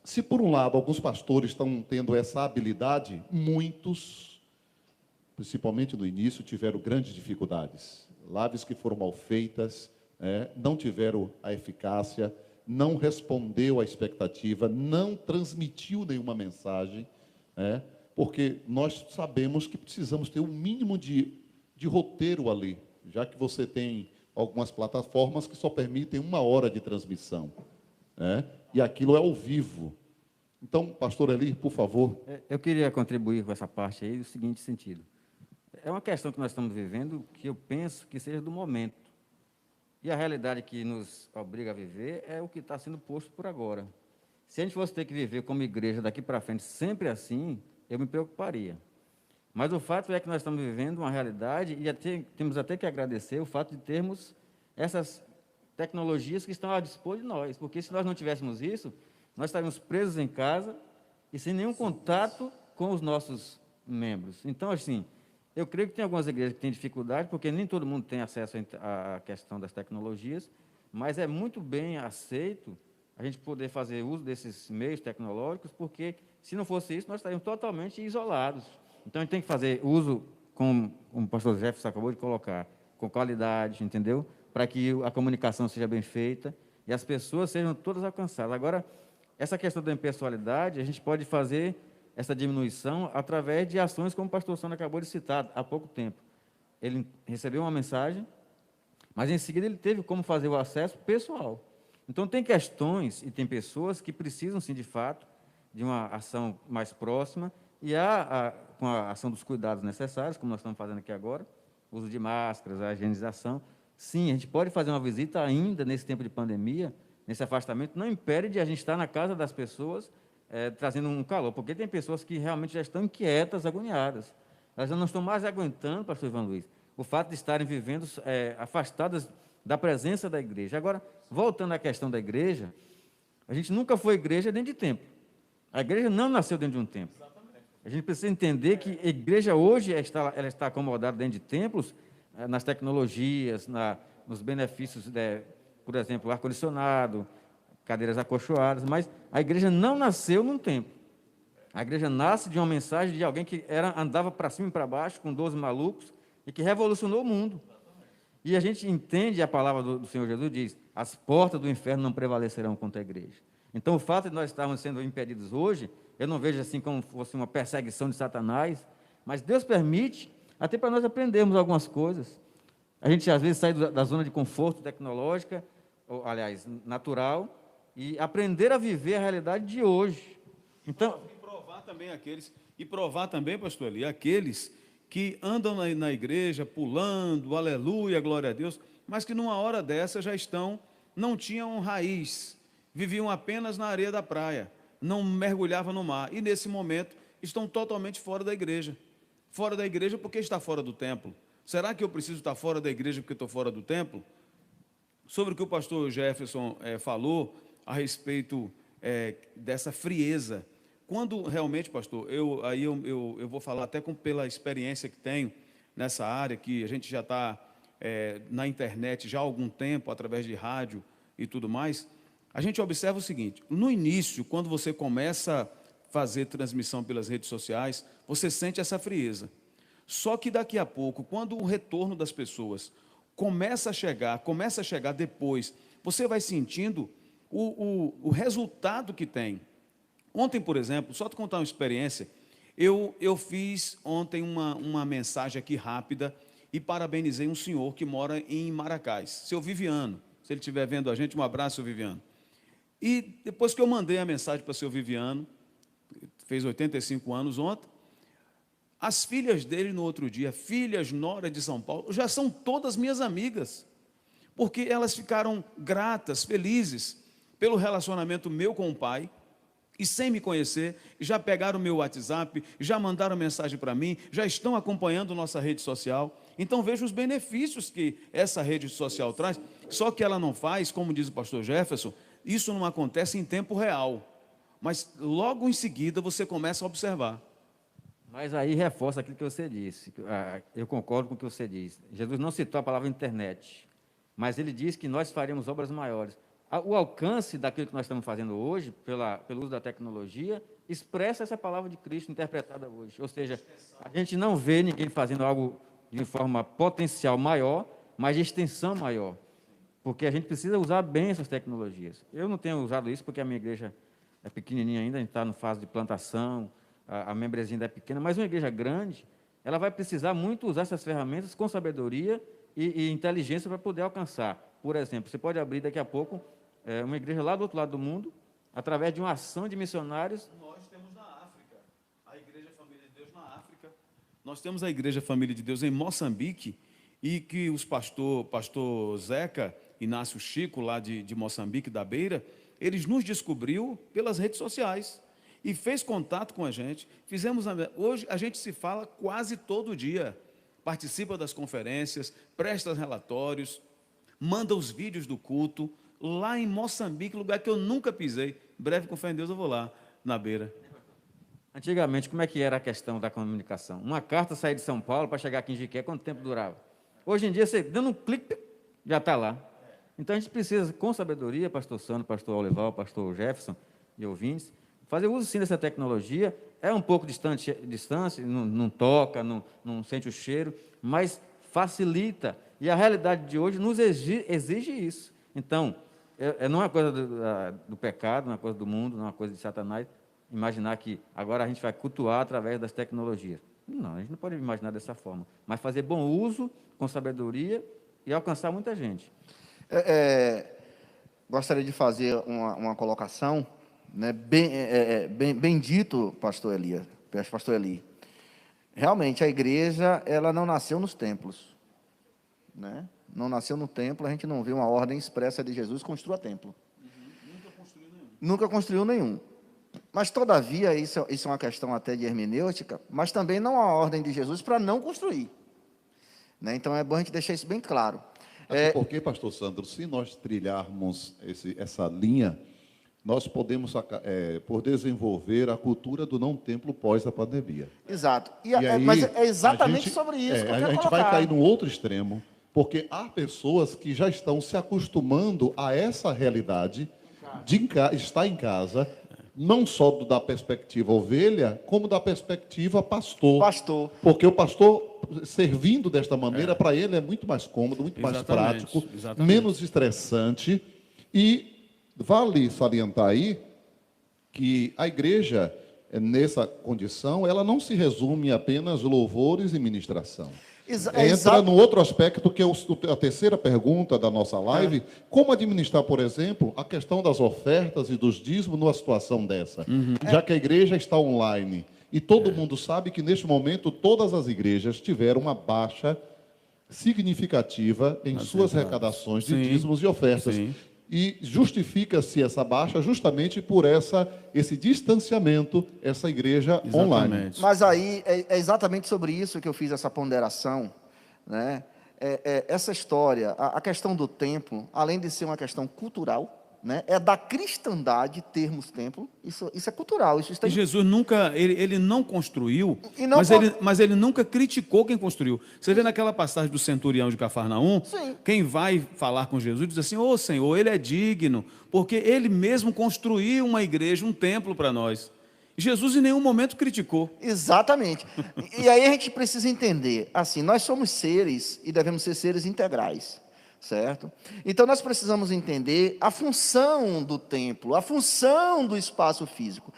se por um lado alguns pastores estão tendo essa habilidade, muitos, principalmente no início, tiveram grandes dificuldades. Lives que foram mal feitas, não tiveram a eficácia, não respondeu à expectativa, não transmitiu nenhuma mensagem, porque nós sabemos que precisamos ter um mínimo de roteiro ali, já que você tem algumas plataformas que só permitem 1 hora de transmissão, e aquilo é ao vivo. Então, pastor Eli, por favor. Eu queria contribuir com essa parte aí, no seguinte sentido. É uma questão que nós estamos vivendo que eu penso que seja do momento. E a realidade que nos obriga a viver é o que está sendo posto por agora. Se a gente fosse ter que viver como igreja daqui para frente sempre assim, eu me preocuparia. Mas o fato é que nós estamos vivendo uma realidade e temos até que agradecer o fato de termos essas tecnologias que estão a dispor de nós. Porque se nós não tivéssemos isso, nós estaríamos presos em casa e sem nenhum contato com os nossos membros. Então, assim, eu creio que tem algumas igrejas que têm dificuldade, porque nem todo mundo tem acesso à questão das tecnologias, mas é muito bem aceito a gente poder fazer uso desses meios tecnológicos, porque se não fosse isso, nós estaríamos totalmente isolados. Então, a gente tem que fazer uso, como o pastor Jefferson acabou de colocar, com qualidade, entendeu? Para que a comunicação seja bem feita e as pessoas sejam todas alcançadas. Agora, essa questão da impessoalidade, a gente pode fazer essa diminuição através de ações como o pastor Sandro acabou de citar há pouco tempo. Ele recebeu uma mensagem, Mas, em seguida, ele teve como fazer o acesso pessoal. Então, tem questões e tem pessoas que precisam, sim, de fato, de uma ação mais próxima e com a ação dos cuidados necessários, como nós estamos fazendo aqui agora, uso de máscaras, a higienização. Sim, a gente pode fazer uma visita ainda nesse tempo de pandemia, nesse afastamento, não impede de a gente estar na casa das pessoas, trazendo um calor, porque tem pessoas que realmente já estão inquietas, agoniadas. Elas já não estão mais aguentando, pastor Ivan Luiz, o fato de estarem vivendo afastadas da presença da igreja. Agora, voltando à questão da igreja, a gente nunca foi igreja dentro de templo. A igreja não nasceu dentro de um templo. A gente precisa entender que a igreja hoje ela está acomodada dentro de templos, nas tecnologias, nos benefícios, por exemplo, ar-condicionado, cadeiras acolchoadas, mas a igreja não nasceu num templo. A igreja nasce de uma mensagem de alguém que andava para cima e para baixo, com 12 malucos, e que revolucionou o mundo. E a gente entende a palavra do Senhor Jesus, diz, as portas do inferno não prevalecerão contra a igreja. Então, o fato de nós estarmos sendo impedidos hoje, eu não vejo assim como fosse uma perseguição de Satanás, mas Deus permite, até para nós aprendermos algumas coisas. A gente, às vezes, sai da zona de conforto tecnológica, ou, aliás, natural, e aprender a viver a realidade de hoje. Então, e provar também, pastor Eli, aqueles que andam na igreja, pulando, aleluia, glória a Deus, mas que numa hora dessa não tinham raiz, viviam apenas na areia da praia, não mergulhavam no mar, e nesse momento estão totalmente fora da igreja. Fora da igreja porque está fora do templo. Será que eu preciso estar fora da igreja porque estou fora do templo? Sobre o que o pastor Jefferson falou a respeito dessa frieza. Quando realmente, pastor, eu vou falar até pela experiência que tenho nessa área, que a gente já está na internet já há algum tempo, através de rádio e tudo mais, a gente observa o seguinte: no início, quando você começa a fazer transmissão pelas redes sociais, você sente essa frieza. Só que daqui a pouco, quando o retorno das pessoas começa a chegar depois, você vai sentindo o resultado que tem. Ontem, por exemplo, só te contar uma experiência, eu fiz ontem uma mensagem aqui rápida e parabenizei um senhor que mora em Maracás, seu Viviano. Se ele estiver vendo a gente, um abraço, seu Viviano. E depois que eu mandei a mensagem para o seu Viviano, fez 85 anos ontem, as filhas dele no outro dia, filhas nora de São Paulo, já são todas minhas amigas, porque elas ficaram gratas, felizes, pelo relacionamento meu com o pai, e sem me conhecer, já pegaram o meu WhatsApp, já mandaram mensagem para mim, já estão acompanhando nossa rede social. Então veja os benefícios que essa rede social traz, só que ela não faz, como diz o pastor Jefferson, isso não acontece em tempo real, mas logo em seguida você começa a observar. mas aí reforça aquilo que você disse. Eu concordo com o que você disse. Jesus não citou a palavra internet, mas ele diz que nós faremos obras maiores. O alcance daquilo que nós estamos fazendo hoje, pelo uso da tecnologia, expressa essa palavra de Cristo interpretada hoje. Ou seja, a gente não vê ninguém fazendo algo de forma potencial maior, mas de extensão maior, porque a gente precisa usar bem essas tecnologias. Eu não tenho usado isso porque a minha igreja é pequenininha ainda, a gente está na fase de plantação, a membresia ainda é pequena, mas uma igreja grande, ela vai precisar muito usar essas ferramentas com sabedoria e inteligência para poder alcançar. Por exemplo, você pode abrir daqui a pouco uma igreja lá do outro lado do mundo, através de uma ação de missionários. Nós temos na África, a Igreja Família de Deus na África. Nós temos a Igreja Família de Deus em Moçambique, e que os pastor Zeca, Inácio Chico, lá de Moçambique, da Beira, eles nos descobriu pelas redes sociais e fez contato com a gente. Hoje a gente se fala quase todo dia, participa das conferências, presta relatórios, manda os vídeos do culto, lá em Moçambique, lugar que eu nunca pisei. Breve, com fé em Deus, eu vou lá, na Beira. Antigamente, como é que era a questão da comunicação? Uma carta sair de São Paulo para chegar aqui em Jiqué, quanto tempo durava? Hoje em dia, você dando um clique, já está lá. Então, a gente precisa, com sabedoria, pastor Sandro, pastor Olival, pastor Jefferson e ouvintes, fazer uso, sim, dessa tecnologia. É um pouco distância, não toca, não sente o cheiro, mas facilita. E a realidade de hoje nos exige isso. Então, não é uma coisa do pecado, não é uma coisa do mundo, não é uma coisa de Satanás, imaginar que agora a gente vai cultuar através das tecnologias. Não, a gente não pode imaginar dessa forma. Mas fazer bom uso, com sabedoria, e alcançar muita gente. Gostaria de fazer uma colocação, né? Bem dito, pastor Eli. Realmente, a igreja, ela não nasceu nos templos, né? Não nasceu no templo, a gente não vê uma ordem expressa de Jesus, construa templo. Nunca construiu nenhum. Mas, todavia, isso é uma questão até de hermenêutica, mas também não há ordem de Jesus para não construir, né? Então, é bom a gente deixar isso bem claro. Até porque, pastor Sandro, se nós trilharmos essa linha, nós podemos por desenvolver a cultura do não templo pós a pandemia. Exato. Aí, mas é exatamente sobre isso que eu quero a gente colocar. vai cair num outro extremo, porque há pessoas que já estão se acostumando a essa realidade de estar em casa, não só da perspectiva ovelha, como da perspectiva pastor. Porque o pastor, servindo desta maneira, para ele é muito mais cômodo, muito mais prático, menos estressante. E vale salientar aí que a igreja, nessa condição, ela não se resume a apenas louvores e ministração. Entra no outro aspecto, que é a terceira pergunta da nossa live, como administrar, por exemplo, a questão das ofertas e dos dízimos numa situação dessa, já que a igreja está online. E todo mundo sabe que, neste momento, todas as igrejas tiveram uma baixa significativa em suas arrecadações de dízimos e ofertas. Sim. E justifica-se essa baixa justamente por esse distanciamento, essa igreja online. Mas aí é exatamente sobre isso que eu fiz essa ponderação, né? Essa história, a questão do templo, além de ser uma questão cultural, né? É da cristandade termos templo, isso é cultural. Isso está... E Jesus nunca, ele não construiu, não mas ele nunca criticou quem construiu. Você vê naquela passagem do centurião de Cafarnaum, quem vai falar com Jesus diz assim, ô Senhor, ele é digno, porque ele mesmo construiu uma igreja, um templo para nós. Jesus em nenhum momento criticou. Exatamente. E aí a gente precisa entender, assim, nós somos seres e devemos ser seres integrais. Certo? Então nós precisamos entender a função do templo, a função do espaço físico.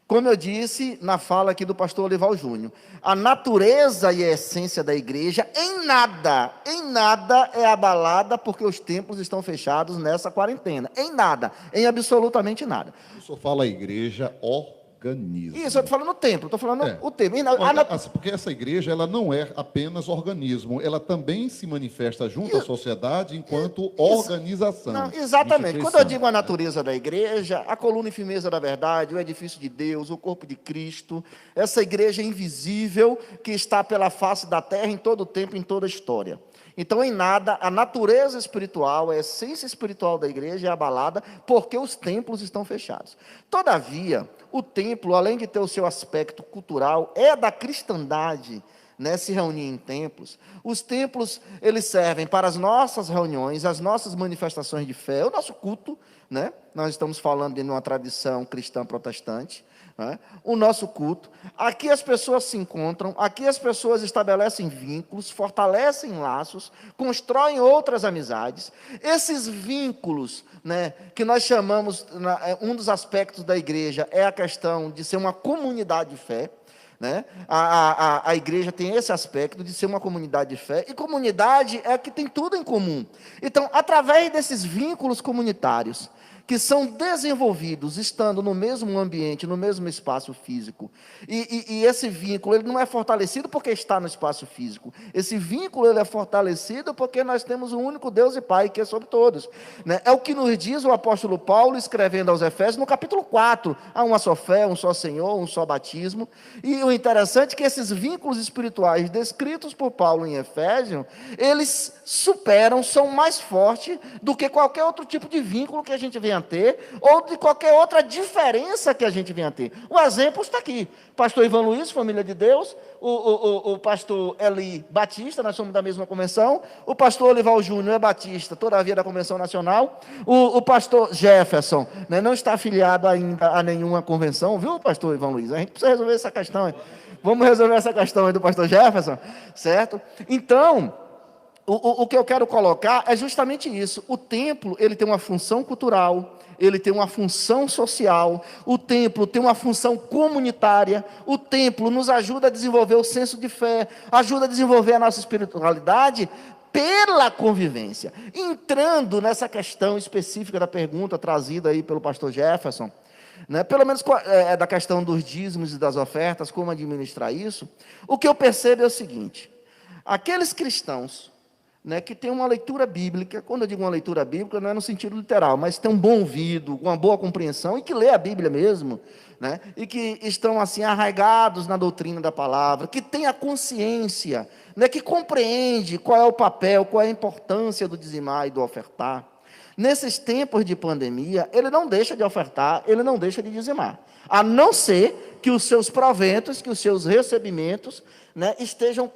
Como eu disse na fala aqui do pastor Olival Júnior, a natureza e a essência da igreja em nada é abalada porque os templos estão fechados nessa quarentena. Em absolutamente nada. O senhor fala igreja organismo. Isso, eu estou falando templo, estou falando o templo. Porque essa igreja, ela não é apenas organismo, ela também se manifesta junto à sociedade enquanto organização. Não, exatamente. Quando eu digo a natureza da igreja, a coluna e firmeza da verdade, o edifício de Deus, o corpo de Cristo, essa igreja invisível que está pela face da terra em todo o tempo, em toda a história. Então, em nada, a natureza espiritual, a essência espiritual da igreja é abalada porque os templos estão fechados. Todavia, o templo, além de ter o seu aspecto cultural, é da cristandade, né, se reunir em templos. Os templos, eles servem para as nossas reuniões, as nossas manifestações de fé, o nosso culto, né? Nós estamos falando de uma tradição cristã protestante, né? O nosso culto. Aqui as pessoas se encontram, aqui as pessoas estabelecem vínculos, fortalecem laços, constroem outras amizades. Esses vínculos, né, que nós chamamos, um dos aspectos da igreja é a questão de ser uma comunidade de fé. Né? A igreja tem esse aspecto de ser uma comunidade de fé, e comunidade é que tem tudo em comum. Então, através desses vínculos comunitários, que são desenvolvidos estando no mesmo ambiente, no mesmo espaço físico, e esse vínculo ele não é fortalecido porque está no espaço físico, esse vínculo ele é fortalecido porque nós temos um único Deus e Pai que é sobre todos, né? É o que nos diz o apóstolo Paulo escrevendo aos Efésios no capítulo 4, há uma só fé, um só Senhor, um só batismo. E o interessante é que esses vínculos espirituais descritos por Paulo em Efésios, eles superam, são mais fortes do que qualquer outro tipo de vínculo que a gente venha ter, ou de qualquer outra diferença que a gente venha ter. O exemplo está aqui. Pastor Ivan Luiz, família de Deus, o pastor Eli Batista, nós somos da mesma convenção, o pastor Olival Júnior é batista, todavia da Convenção Nacional, o pastor Jefferson, né, não está afiliado ainda a nenhuma convenção, viu, pastor Ivan Luiz? A gente precisa resolver essa questão aí. Vamos resolver essa questão aí do pastor Jefferson, certo? Então, o que eu quero colocar é justamente isso. O templo, ele tem uma função cultural, ele tem uma função social, o templo tem uma função comunitária, o templo nos ajuda a desenvolver o senso de fé, ajuda a desenvolver a nossa espiritualidade, pela convivência. Entrando nessa questão específica da pergunta trazida aí pelo pastor Jefferson, né, pelo menos da questão dos dízimos e das ofertas, como administrar isso, o que eu percebo é o seguinte: aqueles cristãos, né, que têm uma leitura bíblica, quando eu digo uma leitura bíblica, não é no sentido literal, mas tem um bom ouvido, uma boa compreensão, e que lê a Bíblia mesmo, né, e que estão assim arraigados na doutrina da palavra, que tem a consciência, né, que compreende qual é o papel, qual é a importância do dizimar e do ofertar. Nesses tempos de pandemia, ele não deixa de ofertar, ele não deixa de dizimar, a não ser que os seus proventos, que os seus recebimentos, né, estejam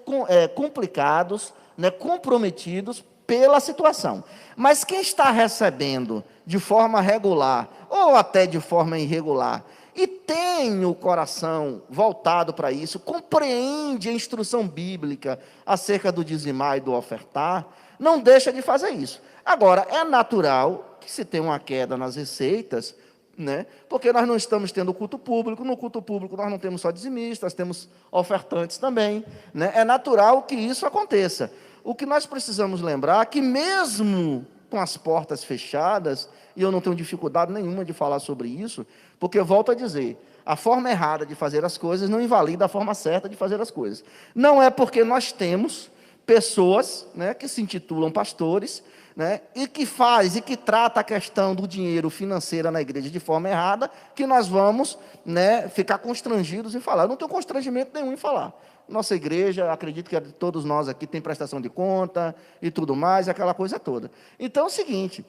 complicados, né, comprometidos pela situação. Mas quem está recebendo de forma regular, ou até de forma irregular, e tem o coração voltado para isso, compreende a instrução bíblica acerca do dizimar e do ofertar, não deixa de fazer isso. Agora, é natural que se tenha uma queda nas receitas, né? Porque nós não estamos tendo culto público, no culto público nós não temos só dizimistas, temos ofertantes também, né? É natural que isso aconteça. O que nós precisamos lembrar é que mesmo com as portas fechadas, e eu não tenho dificuldade nenhuma de falar sobre isso, porque eu volto a dizer, a forma errada de fazer as coisas não invalida a forma certa de fazer as coisas. Não é porque nós temos pessoas, né, que se intitulam pastores, né, e que faz e que trata a questão do dinheiro financeiro na igreja de forma errada, que nós vamos, né, ficar constrangidos em falar. Eu não tenho constrangimento nenhum em falar. Nossa igreja, acredito que todos nós aqui tem prestação de conta e tudo mais, aquela coisa toda. Então é o seguinte,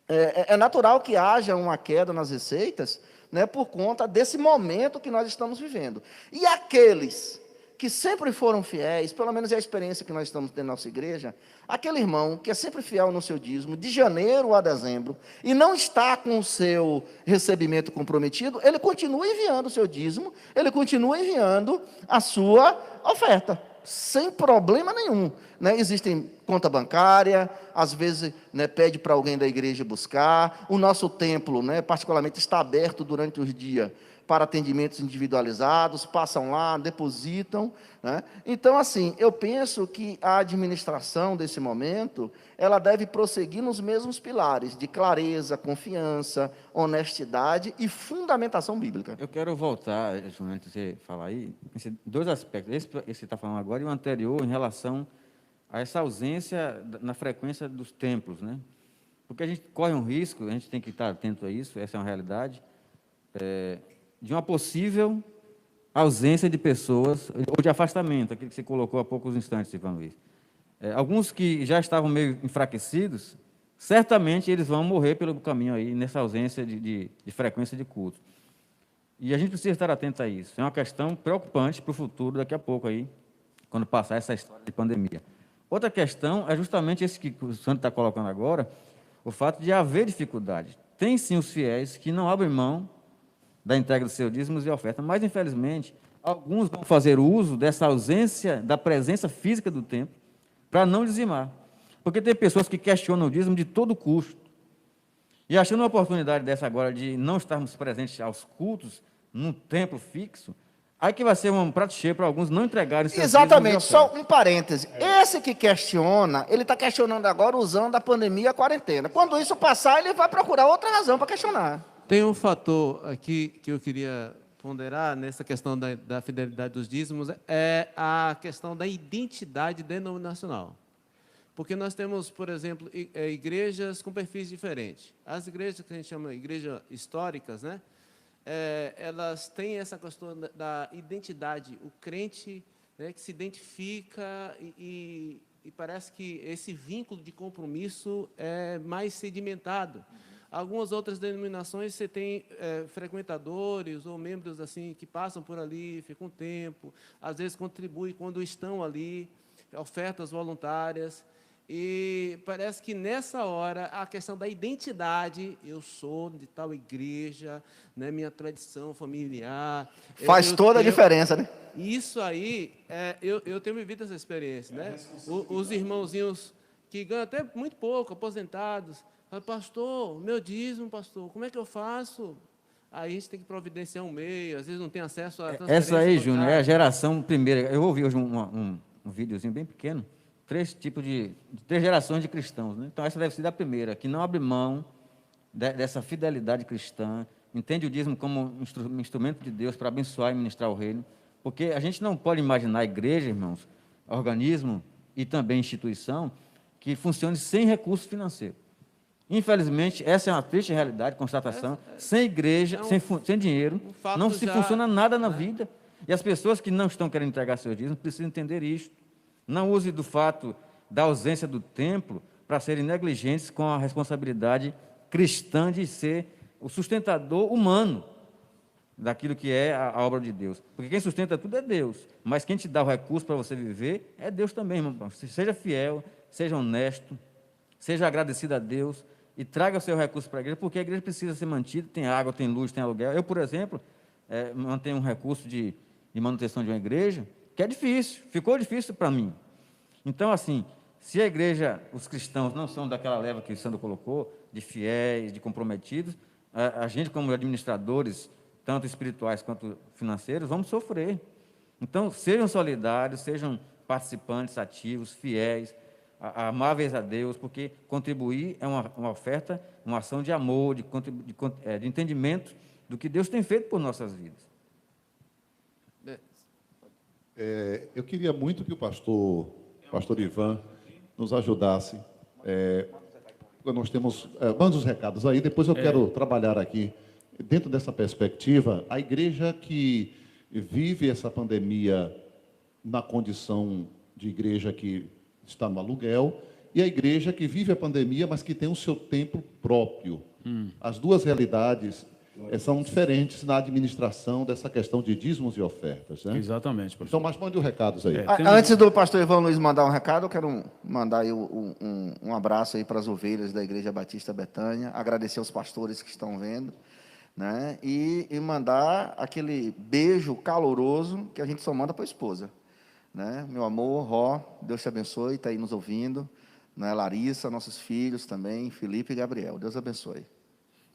é natural que haja uma queda nas receitas, né, por conta desse momento que nós estamos vivendo. E aqueles que sempre foram fiéis, pelo menos é a experiência que nós estamos tendo na nossa igreja, aquele irmão que é sempre fiel no seu dízimo, de janeiro a dezembro, e não está com o seu recebimento comprometido, ele continua enviando o seu dízimo, ele continua enviando a sua oferta, sem problema nenhum, né? Existem conta bancária, às vezes, né, pede para alguém da igreja buscar, o nosso templo, né, particularmente, está aberto durante os dias, para atendimentos individualizados, passam lá, depositam, né? Então, assim, eu penso que a administração desse momento, ela deve prosseguir nos mesmos pilares, de clareza, confiança, honestidade e fundamentação bíblica. Eu quero voltar, antes de você falar aí, dois aspectos, esse que você está falando agora e o anterior, em relação a essa ausência na frequência dos templos, né? Porque a gente corre um risco, a gente tem que estar atento a isso, essa é uma realidade, de uma possível ausência de pessoas, ou de afastamento, aquilo que você colocou há poucos instantes, Ivan Luiz. Alguns que já estavam meio enfraquecidos, certamente eles vão morrer pelo caminho aí, nessa ausência de frequência de culto. E a gente precisa estar atento a isso. É uma questão preocupante para o futuro, daqui a pouco, aí, quando passar essa história de pandemia. Outra questão é justamente esse que o Sandro está colocando agora, o fato de haver dificuldade. Tem, sim, os fiéis que não abrem mão da entrega dos seus dízimos e oferta, mas, infelizmente, alguns vão fazer uso dessa ausência da presença física do templo para não dizimar. Porque tem pessoas que questionam o dízimo de todo custo. E achando uma oportunidade dessa agora de não estarmos presentes aos cultos, num templo fixo, aí que vai ser um prato cheio para alguns não entregarem seus Exatamente, só um parêntese. Esse que questiona, ele está questionando agora usando a pandemia e a quarentena. Quando isso passar, ele vai procurar outra razão para questionar. Tem um fator aqui que eu queria ponderar nessa questão da fidelidade dos dízimos, é a questão da identidade denominacional. Porque nós temos, por exemplo, igrejas com perfis diferentes. As igrejas que a gente chama de igrejas históricas, né? Elas têm essa questão da identidade, o crente, né, que se identifica e parece que esse vínculo de compromisso é mais sedimentado. Algumas outras denominações você tem frequentadores ou membros assim que passam por ali, ficam um tempo, às vezes contribuem quando estão ali, ofertas voluntárias. E parece que nessa hora a questão da identidade, eu sou de tal igreja, né, minha tradição familiar. Faz toda a diferença, né? Isso aí, eu tenho vivido essa experiência, né? Os irmãozinhos que ganham até muito pouco, aposentados, falam, pastor, meu dízimo, pastor, como é que eu faço? Aí a gente tem que providenciar um meio, às vezes não tem acesso a transferência. Essa aí, Júnior, é a geração primeira. Eu ouvi hoje um videozinho bem pequeno, três tipos de três gerações de cristãos, né? Então, essa deve ser a primeira, que não abre mão dessa fidelidade cristã, entende o dízimo como um instrumento de Deus para abençoar e ministrar o reino, porque a gente não pode imaginar a igreja, irmãos, organismo e também instituição, que funcione sem recurso financeiro. Infelizmente, essa é uma triste realidade, constatação. Sem igreja, sem dinheiro, não se funciona nada na vida. E as pessoas que não estão querendo entregar seus dízimos precisam entender isto. Não use do fato da ausência do templo para serem negligentes com a responsabilidade cristã de ser o sustentador humano daquilo que é a obra de Deus. Porque quem sustenta tudo é Deus, mas quem te dá o recurso para você viver é Deus também, irmão. Seja fiel, seja honesto, seja agradecido a Deus e traga o seu recurso para a igreja, porque a igreja precisa ser mantida, tem água, tem luz, tem aluguel. Eu, por exemplo, mantenho um recurso de manutenção de uma igreja, que é difícil, ficou difícil para mim. Então, assim, se a igreja, os cristãos não são daquela leva que o Sandro colocou, de fiéis, de comprometidos, a gente, como administradores, tanto espirituais quanto financeiros, vamos sofrer. Então, sejam solidários, sejam participantes ativos, fiéis, amáveis a Deus, porque contribuir é uma oferta, uma ação de amor, de entendimento do que Deus tem feito por nossas vidas. Eu queria muito que o pastor Ivan nos ajudasse. Nós temos... manda os recados aí, depois eu quero trabalhar aqui. Dentro dessa perspectiva, a igreja que vive essa pandemia na condição de igreja que está no aluguel, e a igreja que vive a pandemia, mas que tem o seu templo próprio. As duas realidades são diferentes na administração dessa questão de dízimos e ofertas, né? Exatamente, pastor. Então, mas mande os recados aí. Antes do pastor Ivan Luiz mandar um recado, eu quero mandar aí um abraço aí para as ovelhas da Igreja Batista Betânia, agradecer aos pastores que estão vendo, né? E mandar aquele beijo caloroso que a gente só manda para a esposa, né? Meu amor, Ró, Deus te abençoe, está aí nos ouvindo, né? Larissa, nossos filhos também, Felipe e Gabriel, Deus abençoe.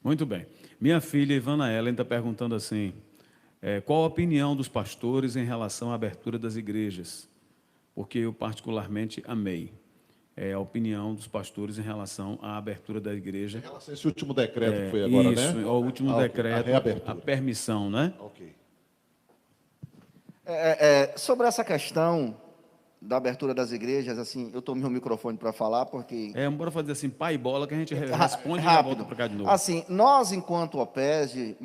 Muito bem. Minha filha, Ivana Ellen, está perguntando assim, qual a opinião dos pastores em relação à abertura das igrejas? Porque eu particularmente amei a opinião dos pastores em relação à abertura da igreja. Em relação a esse último decreto que foi agora, isso, né? Isso, o último decreto, a permissão, né? Ok. Sobre essa questão da abertura das igrejas, assim, eu tomei o microfone para falar, porque... Bora fazer assim, pai e bola, que a gente responde e já volta para cá de novo. Assim, nós, enquanto OPESG,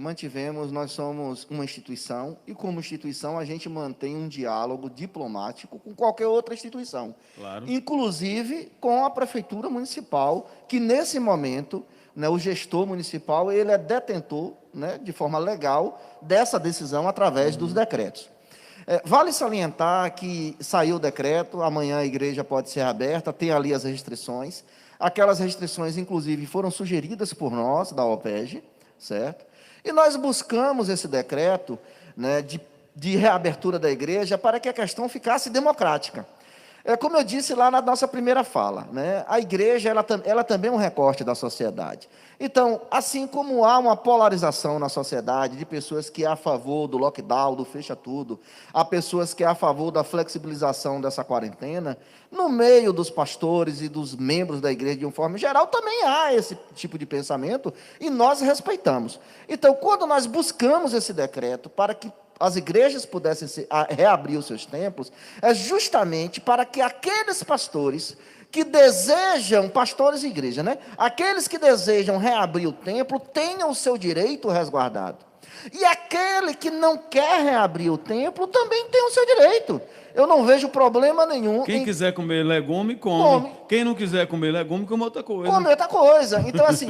nós somos uma instituição, e como instituição a gente mantém um diálogo diplomático com qualquer outra instituição. Claro. Inclusive com a Prefeitura Municipal, que nesse momento, né, o gestor municipal, ele é detentor, né, de forma legal, dessa decisão através dos decretos. Vale salientar que saiu o decreto, amanhã a igreja pode ser aberta, tem ali as restrições. Aquelas restrições, inclusive, foram sugeridas por nós, da OPEG, certo? E nós buscamos esse decreto, né, de reabertura da igreja para que a questão ficasse democrática. Como eu disse lá na nossa primeira fala, né, a igreja ela também é um recorte da sociedade. Então, assim como há uma polarização na sociedade de pessoas que é a favor do lockdown, do fecha tudo, há pessoas que é a favor da flexibilização dessa quarentena, no meio dos pastores e dos membros da igreja de uma forma geral, também há esse tipo de pensamento e nós respeitamos. Então, quando nós buscamos esse decreto para que as igrejas pudessem reabrir os seus templos, é justamente para que aqueles pastores que desejam, pastores e igreja, né? Aqueles que desejam reabrir o templo, tenham o seu direito resguardado. E aquele que não quer reabrir o templo, também tem o seu direito. Eu não vejo problema nenhum. Quem quiser comer legume, come. Quem não quiser comer legume, come outra coisa. Come outra coisa. Então, assim,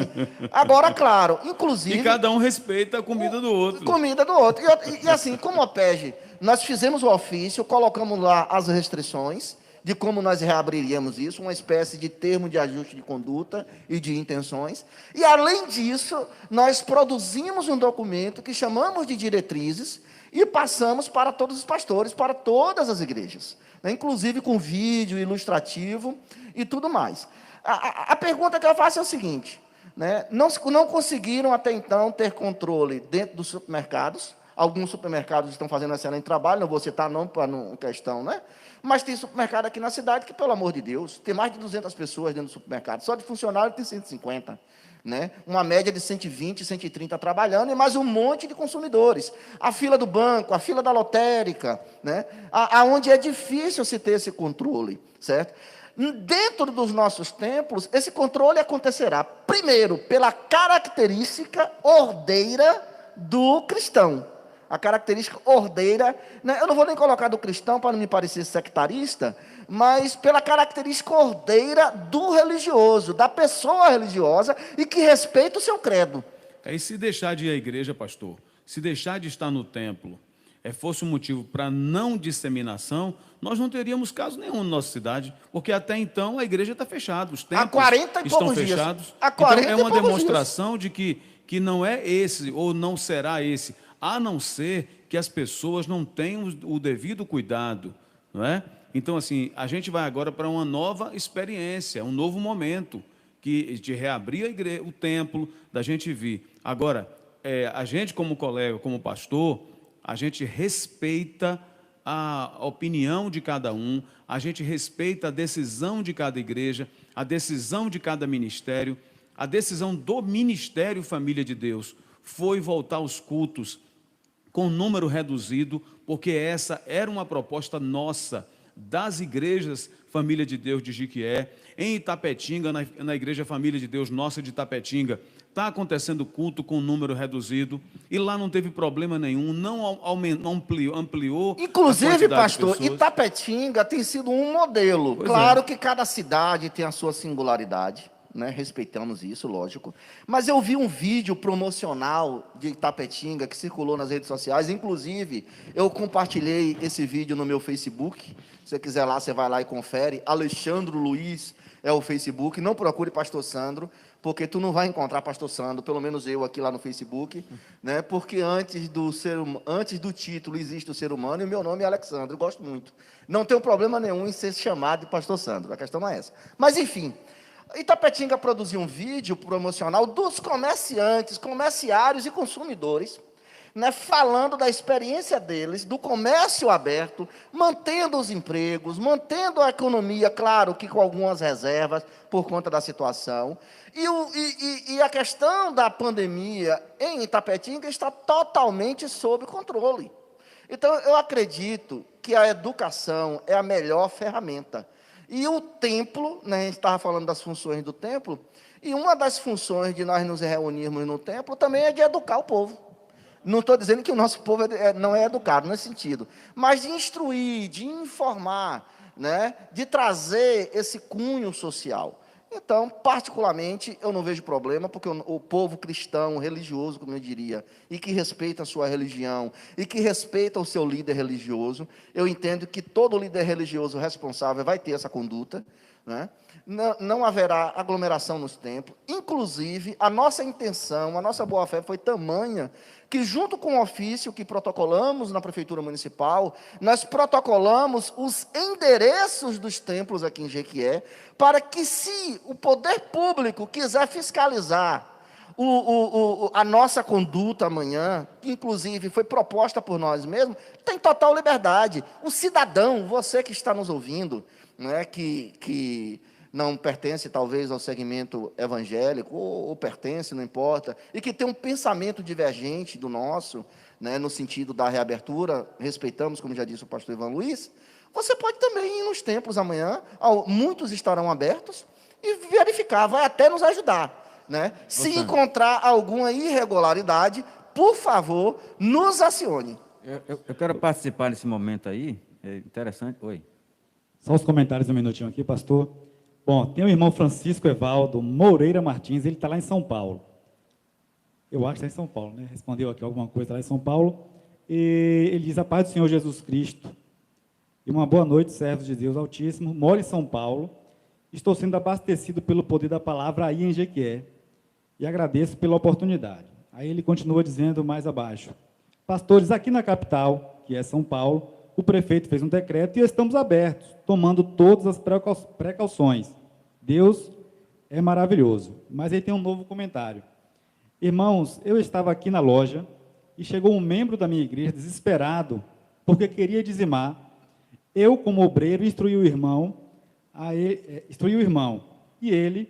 agora, claro, inclusive... E cada um respeita a comida do outro. Comida do outro. E assim, como a PEG, nós fizemos o ofício, colocamos lá as restrições de como nós reabriríamos isso, uma espécie de termo de ajuste de conduta e de intenções. E, além disso, nós produzimos um documento que chamamos de diretrizes e passamos para todos os pastores, para todas as igrejas, né? Inclusive com vídeo ilustrativo e tudo mais. A pergunta que eu faço é o seguinte, né? Não conseguiram até então ter controle dentro dos supermercados. Alguns supermercados estão fazendo excelente trabalho, não vou citar não para não questão, né? Mas tem supermercado aqui na cidade que, pelo amor de Deus, tem mais de 200 pessoas dentro do supermercado. Só de funcionário tem 150. Né? Uma média de 120, 130 trabalhando, e mais um monte de consumidores. A fila do banco, a fila da lotérica, né? Aonde é difícil se ter esse controle, certo? Dentro dos nossos templos, esse controle acontecerá, primeiro, pela característica ordeira do cristão. A característica ordeira, né? Eu não vou nem colocar do cristão para não me parecer sectarista, mas pela característica ordeira do religioso, da pessoa religiosa e que respeita o seu credo. E se deixar de ir à igreja, pastor, se deixar de estar no templo, fosse um motivo para não disseminação, nós não teríamos caso nenhum na nossa cidade, porque até então a igreja está fechada, os templos há 40 e estão poucos fechados. Dias. Há 40 então é uma e poucos demonstração de que não é esse ou não será esse, a não ser que as pessoas não tenham o devido cuidado, não é? Então, assim, a gente vai agora para uma nova experiência, um novo momento de reabrir a igreja, o templo, da gente vir. Agora, a gente como colega, como pastor, a gente respeita a opinião de cada um, a gente respeita a decisão de cada igreja, a decisão de cada ministério. A decisão do Ministério Família de Deus foi voltar aos cultos com número reduzido, porque essa era uma proposta nossa, das igrejas Família de Deus de Jiquié. Em Itapetinga, na Igreja Família de Deus nossa de Itapetinga, está acontecendo culto com número reduzido, e lá não teve problema nenhum, não ampliou. Inclusive, pastor, Itapetinga tem sido um modelo. Claro que cada cidade tem a sua singularidade, né? Respeitamos isso, lógico. Mas eu vi um vídeo promocional de Itapetinga que circulou nas redes sociais. Inclusive, eu compartilhei esse vídeo no meu Facebook. Se você quiser lá, você vai lá e confere. Alexandre Luiz é o Facebook. Não procure Pastor Sandro, porque tu não vai encontrar Pastor Sandro, pelo menos eu aqui lá no Facebook, né? Porque antes do título existe o ser humano, e o meu nome é Alexandre. Eu gosto muito. Não tenho problema nenhum em ser chamado de Pastor Sandro. A questão não é essa. Mas, enfim, Itapetinga produziu um vídeo promocional dos comerciários e consumidores, né, falando da experiência deles, do comércio aberto, mantendo os empregos, mantendo a economia, claro que com algumas reservas por conta da situação. E a questão da pandemia em Itapetinga está totalmente sob controle. Então, eu acredito que a educação é a melhor ferramenta. E o templo, né, a gente estava falando das funções do templo, e uma das funções de nós nos reunirmos no templo também é de educar o povo. Não estou dizendo que o nosso povo não é educado nesse sentido, mas de instruir, de informar, né, de trazer esse cunho social. Então, particularmente, eu não vejo problema, porque o povo cristão, religioso, como eu diria, e que respeita a sua religião, e que respeita o seu líder religioso, eu entendo que todo líder religioso responsável vai ter essa conduta, né? Não haverá aglomeração nos templos. Inclusive, a nossa intenção, a nossa boa-fé foi tamanha, que junto com o ofício que protocolamos na Prefeitura Municipal, nós protocolamos os endereços dos templos aqui em Jequié, para que, se o poder público quiser fiscalizar a nossa conduta amanhã, que inclusive foi proposta por nós mesmos, tem total liberdade. O cidadão, você que está nos ouvindo, né, que não pertence talvez ao segmento evangélico, ou pertence, não importa, e que tem um pensamento divergente do nosso, né, no sentido da reabertura, respeitamos, como já disse o pastor Ivan Luiz, você pode também ir nos templos amanhã, muitos estarão abertos, e verificar, vai até nos ajudar, né? Se encontrar alguma irregularidade, por favor, nos acione. Eu quero participar nesse momento aí, é interessante. Oi. Só os comentários um minutinho aqui, pastor. Bom, tem o irmão Francisco Evaldo Moreira Martins, ele está lá em São Paulo. Eu acho que está em São Paulo, né? Respondeu aqui alguma coisa lá em São Paulo. E ele diz: a paz do Senhor Jesus Cristo e uma boa noite, servos de Deus Altíssimo. Moro em São Paulo, estou sendo abastecido pelo poder da palavra aí em Jequié e agradeço pela oportunidade. Aí ele continua dizendo mais abaixo: pastores, aqui na capital, que é São Paulo, o prefeito fez um decreto e estamos abertos, tomando todas as precauções. Deus é maravilhoso. Mas aí tem um novo comentário. Irmãos, eu estava aqui na loja e chegou um membro da minha igreja desesperado, porque queria dizimar. Eu, como obreiro, instruí o irmão, e ele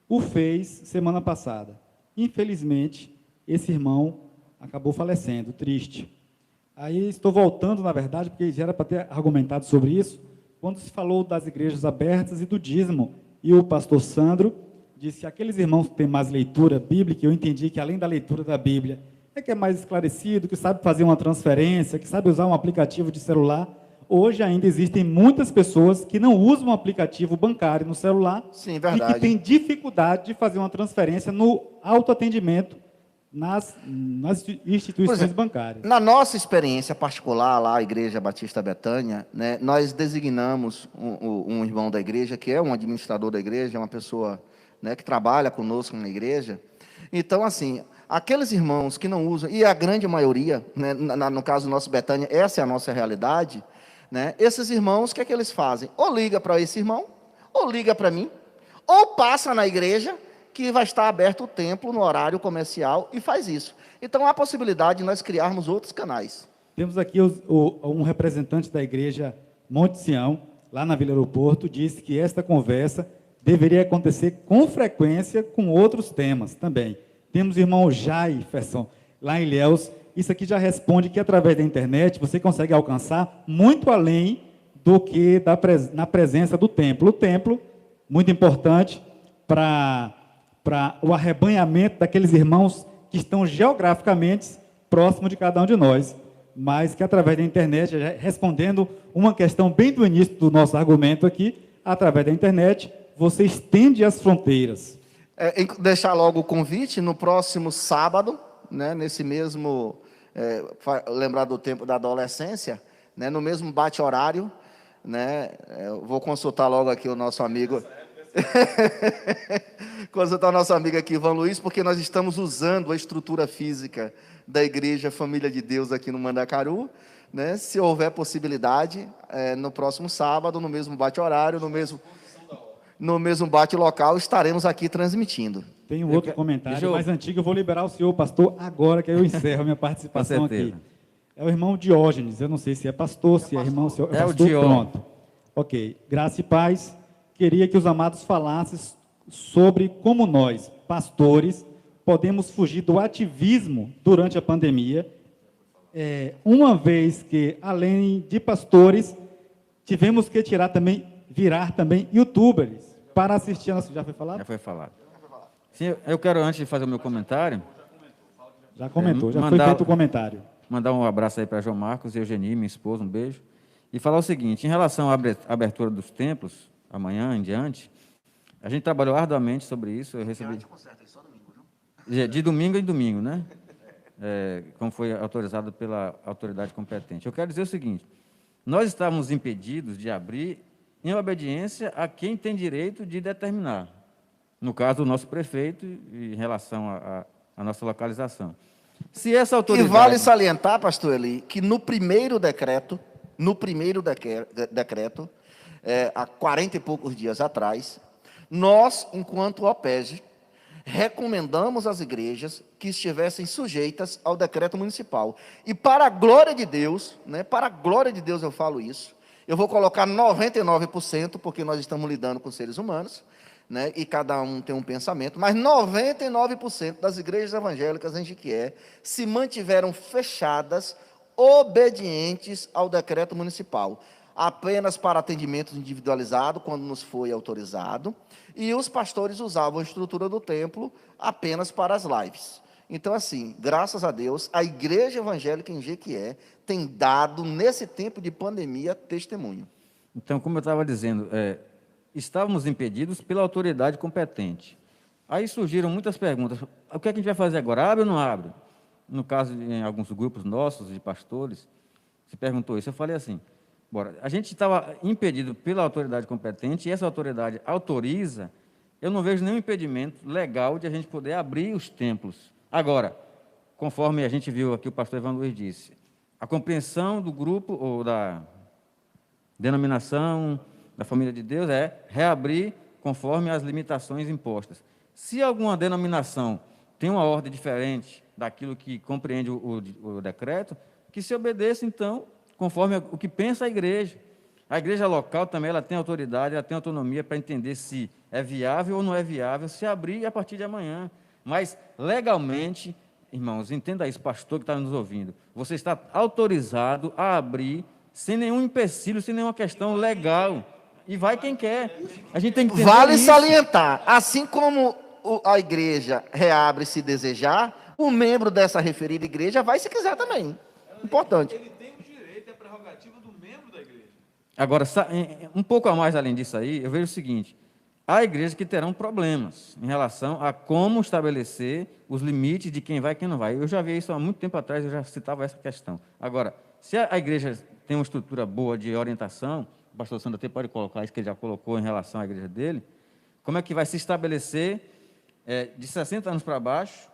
o fez semana passada. Infelizmente, esse irmão acabou falecendo, triste. Aí estou voltando, na verdade, porque já era para ter argumentado sobre isso, quando se falou das igrejas abertas e do dízimo, e o pastor Sandro disse que aqueles irmãos que têm mais leitura bíblica, eu entendi que além da leitura da Bíblia, que é mais esclarecido, que sabe fazer uma transferência, que sabe usar um aplicativo de celular. Hoje ainda existem muitas pessoas que não usam um aplicativo bancário no celular. Sim, verdade. E que têm dificuldade de fazer uma transferência no autoatendimento nas instituições bancárias. Na nossa experiência particular, lá, a Igreja Batista Betânia, né, nós designamos um irmão da igreja, que é um administrador da igreja, uma pessoa, né, que trabalha conosco na igreja. Então, assim, aqueles irmãos que não usam, e a grande maioria, né, no caso do nosso Betânia, essa é a nossa realidade, né, esses irmãos, o que é que eles fazem? Ou liga para esse irmão, ou liga para mim, ou passa na igreja, que vai estar aberto o templo no horário comercial, e faz isso. Então, há a possibilidade de nós criarmos outros canais. Temos aqui um representante da igreja Monte Sião, lá na Vila Aeroporto, disse que esta conversa deveria acontecer com frequência com outros temas também. Temos o irmão Jaiferson, lá em Ilhéus. Isso aqui já responde que, através da internet, você consegue alcançar muito além do que na presença do templo. O templo, muito importante para o arrebanhamento daqueles irmãos que estão geograficamente próximos de cada um de nós, mas que, através da internet, respondendo uma questão bem do início do nosso argumento aqui, através da internet, você estende as fronteiras. Deixar logo o convite, no próximo sábado, né, nesse mesmo, lembrar do tempo da adolescência, né, no mesmo bate-horário, né, vou consultar logo aqui o nosso amigo, consultar o nosso amigo aqui, Ivan Luiz, porque nós estamos usando a estrutura física da Igreja Família de Deus aqui no Mandacaru, né, se houver possibilidade, no próximo sábado, no mesmo bate-horário, no mesmo bate-local, estaremos aqui transmitindo. Tem um outro comentário mais antigo, eu vou liberar o senhor, pastor, agora que eu encerro a minha participação aqui. É o irmão Diógenes, eu não sei se é pastor, se é irmão, se é pastor, pronto. Ok, graça e paz. Queria que os amados falassem sobre como nós, pastores, podemos fugir do ativismo durante a pandemia, uma vez que, além de pastores, tivemos que virar também youtubers para assistir a nossa... Já foi falado? Já foi falado. Sim, eu quero, antes de fazer o meu comentário... Já comentou, já foi feito o comentário. Mandar um abraço aí para João Marcos e Eugenie, minha esposa, um beijo. E falar o seguinte, em relação à abertura dos templos, amanhã em diante, a gente trabalhou arduamente sobre isso, eu recebi... De domingo em domingo, né? Como foi autorizado pela autoridade competente. Eu quero dizer o seguinte, nós estávamos impedidos de abrir em obediência a quem tem direito de determinar. No caso, o nosso prefeito, em relação à nossa localização. Se essa autoridade... E vale salientar, pastor Eli, que no primeiro decreto, há 40 e poucos dias atrás, nós, enquanto OPEG, recomendamos às igrejas que estivessem sujeitas ao decreto municipal. E para a glória de Deus, né, para a glória de Deus eu falo isso, eu vou colocar 99%, porque nós estamos lidando com seres humanos, né, e cada um tem um pensamento, mas 99% das igrejas evangélicas em Jequié se mantiveram fechadas, obedientes ao decreto municipal, apenas para atendimento individualizado, quando nos foi autorizado, e os pastores usavam a estrutura do templo apenas para as lives. Então, assim, graças a Deus, a igreja evangélica em Jequié tem dado, nesse tempo de pandemia, testemunho. Então, como eu estava dizendo, estávamos impedidos pela autoridade competente. Aí surgiram muitas perguntas. O que é que a gente vai fazer agora? Abre ou não abre? No caso, em alguns grupos nossos, de pastores, se perguntou isso. Eu falei assim, a gente estava impedido pela autoridade competente, e essa autoridade autoriza, eu não vejo nenhum impedimento legal de a gente poder abrir os templos. Agora, conforme a gente viu aqui, o pastor Ivan Luiz disse, a compreensão do grupo, ou da denominação da família de Deus, é reabrir conforme as limitações impostas. Se alguma denominação tem uma ordem diferente daquilo que compreende o decreto, que se obedeça, então, conforme o que pensa a igreja. A igreja local também ela tem autoridade, ela tem autonomia para entender se é viável ou não é viável se abrir a partir de amanhã. Mas, legalmente, irmãos, entenda isso, pastor que está nos ouvindo, você está autorizado a abrir sem nenhum empecilho, sem nenhuma questão legal. E vai quem quer. A gente tem que entender Vale isso. salientar, assim como a igreja reabre se desejar, o membro dessa referida igreja vai se quiser também. Importante. Ele tem o direito e a prerrogativa do membro da igreja. Agora, um pouco a mais além disso aí, eu vejo o seguinte: há igrejas que terão problemas em relação a como estabelecer os limites de quem vai e quem não vai. Eu já vi isso há muito tempo atrás, eu já citava essa questão. Agora, se a igreja tem uma estrutura boa de orientação, o pastor Sandro até pode colocar isso que ele já colocou em relação à igreja dele, como é que vai se estabelecer de 60 anos para baixo,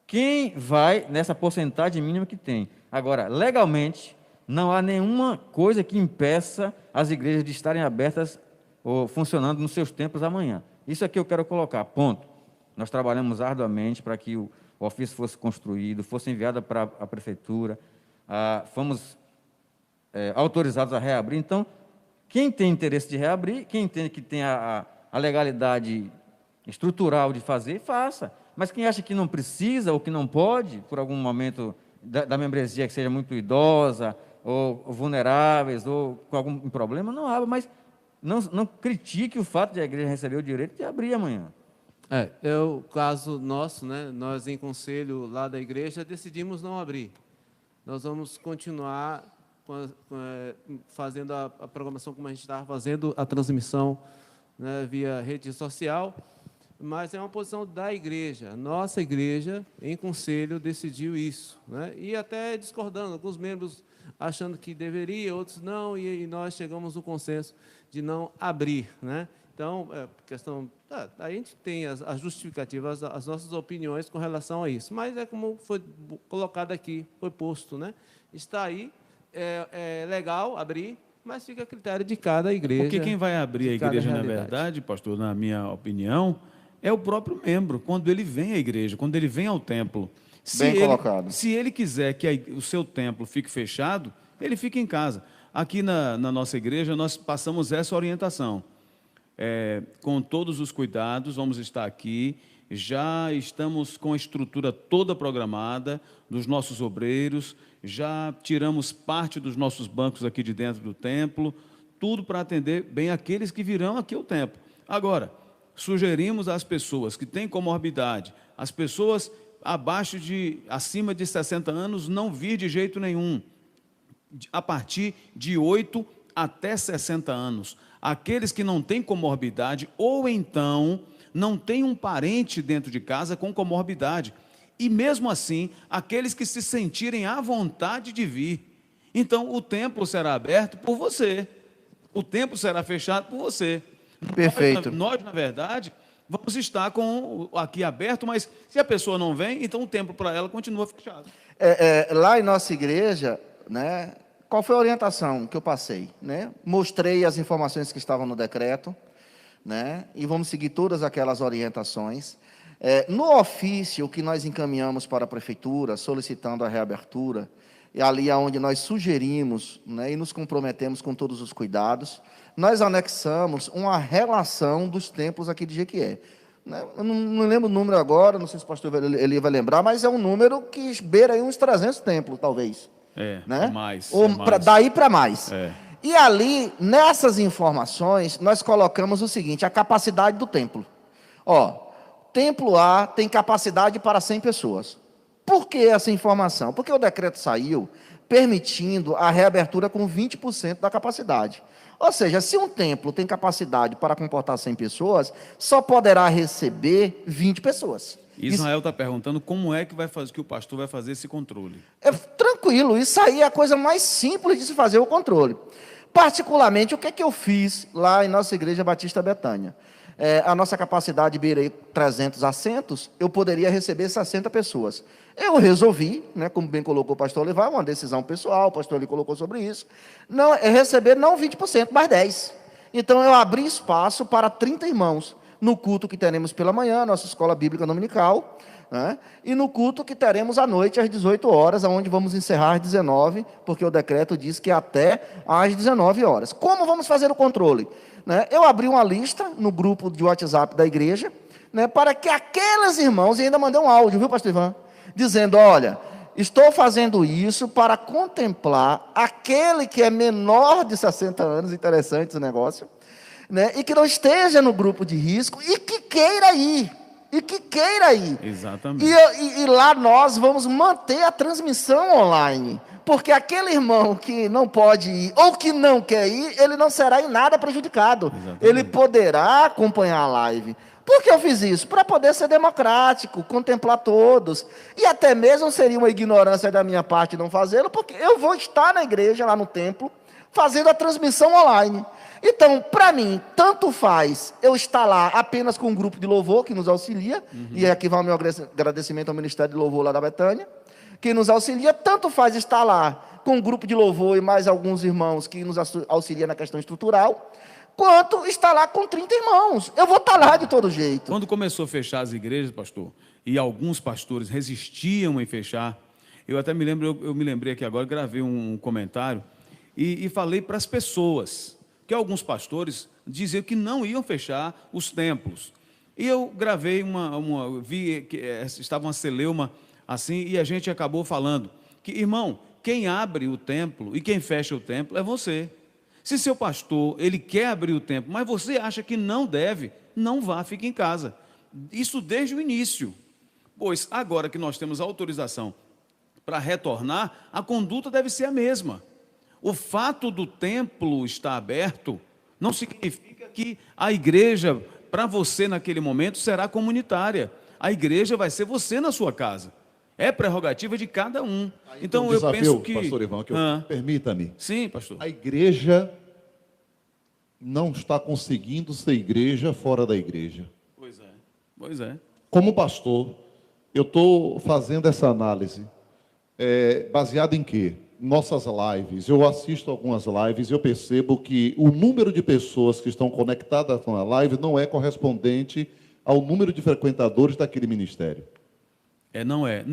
quem vai nessa porcentagem mínima que tem. Agora, legalmente, não há nenhuma coisa que impeça as igrejas de estarem abertas ou funcionando nos seus tempos amanhã. Isso aqui eu quero colocar, ponto. Nós trabalhamos arduamente para que o ofício fosse construído, fosse enviado para a prefeitura, fomos autorizados a reabrir. Então, quem tem interesse de reabrir, quem entende que tem a legalidade estrutural de fazer, faça. Mas quem acha que não precisa ou que não pode, por algum momento da membresia que seja muito idosa, ou vulneráveis, ou com algum problema, não abra, mas não critique o fato de a igreja receber o direito de abrir amanhã. É o caso nosso, né? Nós, em conselho lá da igreja, decidimos não abrir. Nós vamos continuar fazendo a programação como a gente estava fazendo, a transmissão, né, via rede social, mas é uma posição da igreja. Nossa igreja, em conselho, decidiu isso, né? E até discordando, alguns membros achando que deveria, outros não, e nós chegamos no consenso de não abrir, né? Então, questão, a gente tem as justificativas, as nossas opiniões com relação a isso, mas é como foi colocado aqui, foi posto, né? Está aí, é legal abrir, mas fica a critério de cada igreja. Porque quem vai abrir a igreja, na verdade, pastor, na minha opinião, é o próprio membro, quando ele vem à igreja, quando ele vem ao templo. Bem colocado. Se ele quiser que o seu templo fique fechado, ele fica em casa. Aqui na nossa igreja, nós passamos essa orientação. Com todos os cuidados, vamos estar aqui, já estamos com a estrutura toda programada dos nossos obreiros, já tiramos parte dos nossos bancos aqui de dentro do templo, tudo para atender bem aqueles que virão aqui ao templo. Agora, sugerimos às pessoas que têm comorbidade, as pessoas acima de 60 anos, não vir de jeito nenhum, a partir de 8 até 60 anos. Aqueles que não têm comorbidade, ou então não têm um parente dentro de casa com comorbidade. E mesmo assim, aqueles que se sentirem à vontade de vir. Então, o templo será aberto por você. O templo será fechado por você. Perfeito. Nós, na verdade, vamos estar aqui aberto, mas se a pessoa não vem, então o templo para ela continua fechado. Lá em nossa igreja, né, qual foi a orientação que eu passei? Né? Mostrei as informações que estavam no decreto, né, e vamos seguir todas aquelas orientações. No ofício que nós encaminhamos para a prefeitura, solicitando a reabertura, e ali onde nós sugerimos, né, e nos comprometemos com todos os cuidados, nós anexamos uma relação dos templos aqui de Jequié. Eu não lembro o número agora, não sei se o pastor ele vai lembrar, mas é um número que beira aí uns 300 templos, talvez. Né? Mais. Ou daí para mais. É. E ali, nessas informações, nós colocamos o seguinte, a capacidade do templo. Templo A tem capacidade para 100 pessoas. Por que essa informação? Porque o decreto saiu permitindo a reabertura com 20% da capacidade. Ou seja, se um templo tem capacidade para comportar 100 pessoas, só poderá receber 20 pessoas. Israel está perguntando como é que o pastor vai fazer esse controle. Tranquilo, isso aí é a coisa mais simples de se fazer o controle. Particularmente, o que eu fiz lá em nossa igreja Batista Betânia? A nossa capacidade beira 300 assentos, eu poderia receber 60 pessoas. Eu resolvi, né, como bem colocou o pastor Olivar, uma decisão pessoal, o pastor ele colocou sobre isso, receber não 20%, mas 10%. Então, eu abri espaço para 30 irmãos no culto que teremos pela manhã, nossa escola bíblica dominical, né? E no culto que teremos à noite, às 18 horas, onde vamos encerrar às 19, porque o decreto diz que até às 19 horas. Como vamos fazer o controle? Né? Eu abri uma lista no grupo de WhatsApp da igreja, né, para que aqueles irmãos, e ainda mandei um áudio, viu, pastor Ivan? Dizendo, olha, estou fazendo isso para contemplar aquele que é menor de 60 anos, interessante esse negócio, né, e que não esteja no grupo de risco, e que queira ir. Exatamente. E lá nós vamos manter a transmissão online, porque aquele irmão que não pode ir, ou que não quer ir, ele não será em nada prejudicado. Exatamente. Ele poderá acompanhar a live. Por que eu fiz isso? Para poder ser democrático, contemplar todos. E até mesmo seria uma ignorância da minha parte não fazê-lo, porque eu vou estar na igreja, lá no templo, fazendo a transmissão online. Então, para mim, tanto faz eu estar lá apenas com um grupo de louvor que nos auxilia, e aqui vai o meu agradecimento ao Ministério de Louvor lá da Betânia, que nos auxilia, tanto faz estar lá com um grupo de louvor e mais alguns irmãos que nos auxiliam na questão estrutural, quanto estar lá com 30 irmãos. Eu vou estar lá de todo jeito. Quando começou a fechar as igrejas, pastor, e alguns pastores resistiam em fechar, eu até me lembro, eu me lembrei aqui agora, gravei um comentário e falei para as pessoas que alguns pastores diziam que não iam fechar os templos. E eu gravei vi que estava uma celeuma assim, e a gente acabou falando que, irmão, quem abre o templo e quem fecha o templo é você. Se seu pastor, ele quer abrir o templo, mas você acha que não deve, não vá, fique em casa. Isso desde o início. Pois agora que nós temos autorização para retornar, a conduta deve ser a mesma. O fato do templo estar aberto não significa que a igreja, para você naquele momento, será comunitária. A igreja vai ser você na sua casa. É prerrogativa de cada um. Então, eu penso que... Pastor Ivan, permita-me. Sim, pastor. A igreja não está conseguindo ser igreja fora da igreja. Pois é. Como pastor, eu estou fazendo essa análise. Baseado em quê? Nossas lives. Eu assisto algumas lives e eu percebo que o número de pessoas que estão conectadas na live não é correspondente ao número de frequentadores daquele ministério. Não é.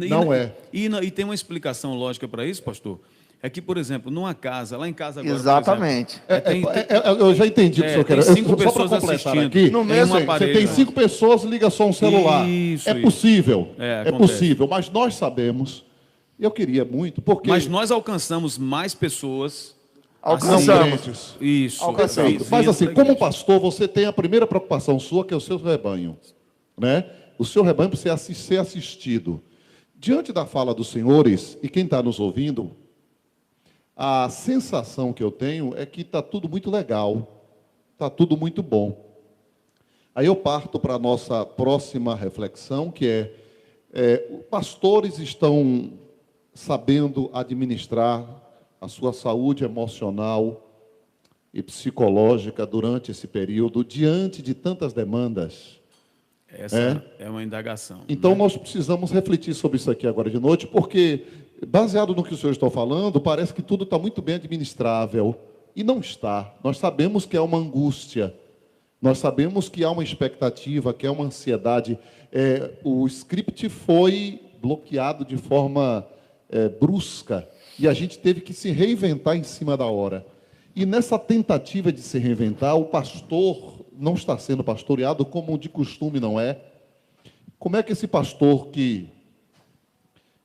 E tem uma explicação lógica para isso, pastor? É que, por exemplo, numa casa, lá em casa agora, exatamente. por exemplo, eu já entendi o que o senhor quer. Tem 5 Só para pessoas completar assistindo. aqui, no mesmo você tem 5 pessoas, liga só um celular. Isso. Possível. É possível, mas nós sabemos, eu queria muito, porque... Mas nós alcançamos mais pessoas... Alcançamos. Isso. Alcançamos. Mas assim, como pastor, você tem a primeira preocupação sua, que é o seu rebanho. Né? O seu rebanho precisa ser assistido. Diante da fala dos senhores, e quem está nos ouvindo, a sensação que eu tenho é que está tudo muito legal, está tudo muito bom. Aí eu parto para a nossa próxima reflexão, que pastores estão sabendo administrar a sua saúde emocional e psicológica durante esse período, diante de tantas demandas. Essa é uma indagação. Então, né? nós precisamos refletir sobre isso aqui agora de noite, porque, baseado no que o senhor está falando, parece que tudo está muito bem administrável. E não está. Nós sabemos que é uma angústia. Nós sabemos que há uma expectativa, que é uma ansiedade. O script foi bloqueado de forma brusca. E a gente teve que se reinventar em cima da hora. E nessa tentativa de se reinventar, o pastor não está sendo pastoreado como de costume não é. Como é que esse pastor que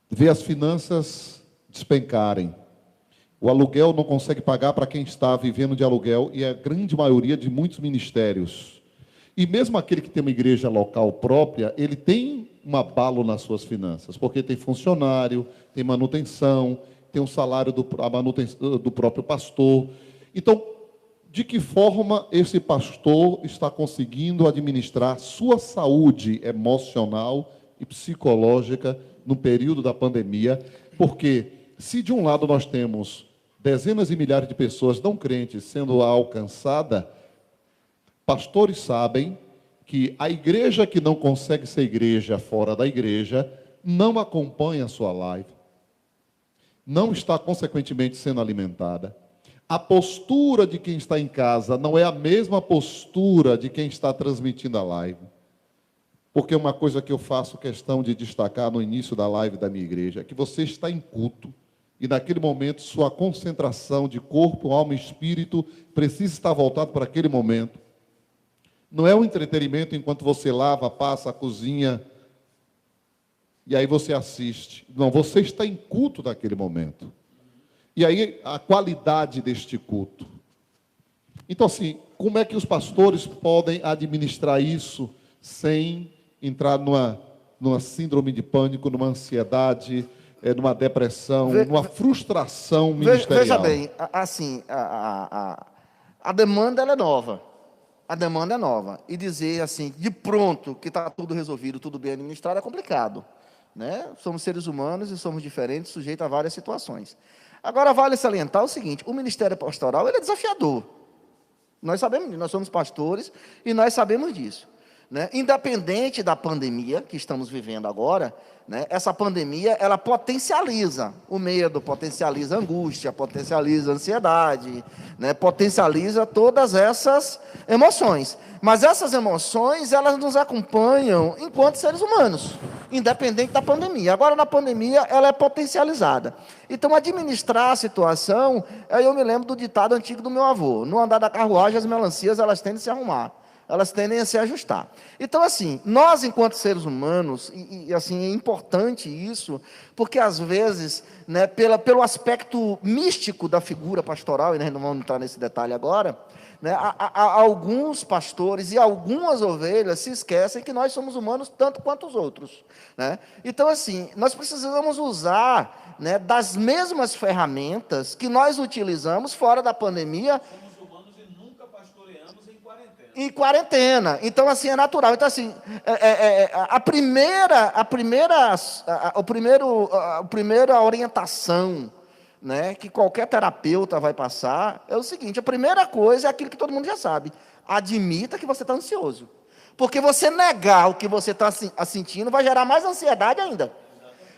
vê as finanças despencarem, o aluguel não consegue pagar para quem está vivendo de aluguel, e a grande maioria de muitos ministérios, e mesmo aquele que tem uma igreja local própria, ele tem um abalo nas suas finanças, porque tem funcionário, tem manutenção, tem um salário do próprio pastor. Então, de que forma esse pastor está conseguindo administrar sua saúde emocional e psicológica no período da pandemia? Porque se de um lado nós temos dezenas de milhares de pessoas não crentes sendo alcançadas, pastores sabem que a igreja que não consegue ser igreja fora da igreja não acompanha a sua live, não está consequentemente sendo alimentada. A postura de quem está em casa não é a mesma postura de quem está transmitindo a live. porque uma coisa que eu faço questão de destacar no início da live da minha igreja é que você está em culto e, naquele momento, sua concentração de corpo, alma e espírito precisa estar voltado para aquele momento. Não é um entretenimento enquanto você lava, passa, cozinha, e aí você assiste. Não, você está em culto naquele momento. E aí, a qualidade deste culto. Então, assim, como é que os pastores podem administrar isso sem entrar numa síndrome de pânico, numa ansiedade, numa depressão, numa frustração ministerial? Veja bem, assim, a demanda ela é nova. A demanda é nova. E dizer assim, de pronto, que está tudo resolvido, tudo bem administrado, é complicado. Né? Somos seres humanos e somos diferentes, sujeitos a várias situações. Agora, vale salientar o seguinte, o ministério pastoral ele é desafiador. Nós sabemos, nós somos pastores e nós sabemos disso. Né? Independente da pandemia que estamos vivendo agora, né? Essa pandemia ela potencializa o medo, potencializa a angústia, potencializa a ansiedade, né? Potencializa todas essas emoções. Mas essas emoções elas nos acompanham enquanto seres humanos, independente da pandemia. Agora, na pandemia, ela é potencializada. Então, administrar a situação, aí eu me lembro do ditado antigo do meu avô: no andar da carruagem, as melancias elas tendem a se arrumar. Elas tendem a se ajustar. Então, assim, nós, enquanto seres humanos, e assim, é importante isso, porque, às vezes, né, pelo aspecto místico da figura pastoral, e nós não vamos entrar nesse detalhe agora, né, alguns pastores e algumas ovelhas se esquecem que nós somos humanos tanto quanto os outros. Né? Então, assim, nós precisamos usar, né, das mesmas ferramentas que nós utilizamos fora da pandemia, em quarentena. Então, assim, é natural. Então, assim, a primeira orientação, né, que qualquer terapeuta vai passar é o seguinte: a primeira coisa é aquilo que todo mundo já sabe. Admita que você está ansioso. Porque você negar o que você está sentindo vai gerar mais ansiedade ainda.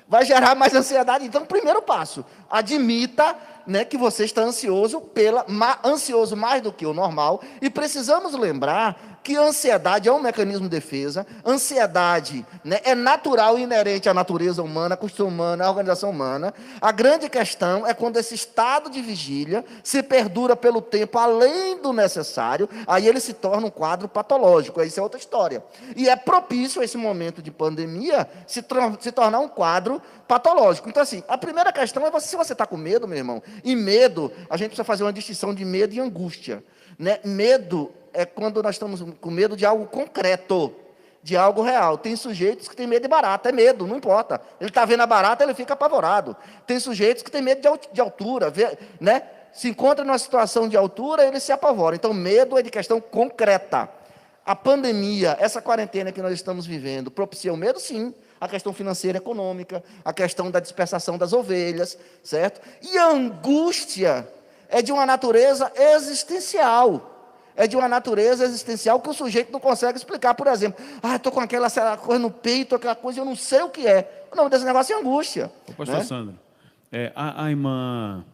Vai gerar mais ansiedade. Então, primeiro passo, admita, né, que você está ansioso, ansioso mais do que o normal, e precisamos lembrar que a ansiedade é um mecanismo de defesa. Ansiedade, né, é natural e inerente à natureza humana, à constituição humana, à organização humana. A grande questão é quando esse estado de vigília se perdura pelo tempo além do necessário, aí ele se torna um quadro patológico, isso é outra história. E é propício esse momento de pandemia se tornar um quadro patológico. Então, assim, a primeira questão é se você está com medo, meu irmão. E medo, a gente precisa fazer uma distinção de medo e angústia. Né? Medo é quando nós estamos com medo de algo concreto, de algo real. Tem sujeitos que têm medo de barata, é medo, não importa. Ele está vendo a barata, ele fica apavorado. Tem sujeitos que têm medo de altura, né? Se encontra numa situação de altura, ele se apavora. Então, medo é de questão concreta. A pandemia, essa quarentena que nós estamos vivendo, propicia o medo? Sim. A questão financeira e econômica, a questão da dispersação das ovelhas, certo? E a angústia é de uma natureza existencial. É de uma natureza existencial que o sujeito não consegue explicar. Por exemplo, estou com aquela coisa no peito, aquela coisa, eu não sei o que é. O nome desse negócio é angústia. Pastor, né? Sandro, a irmã...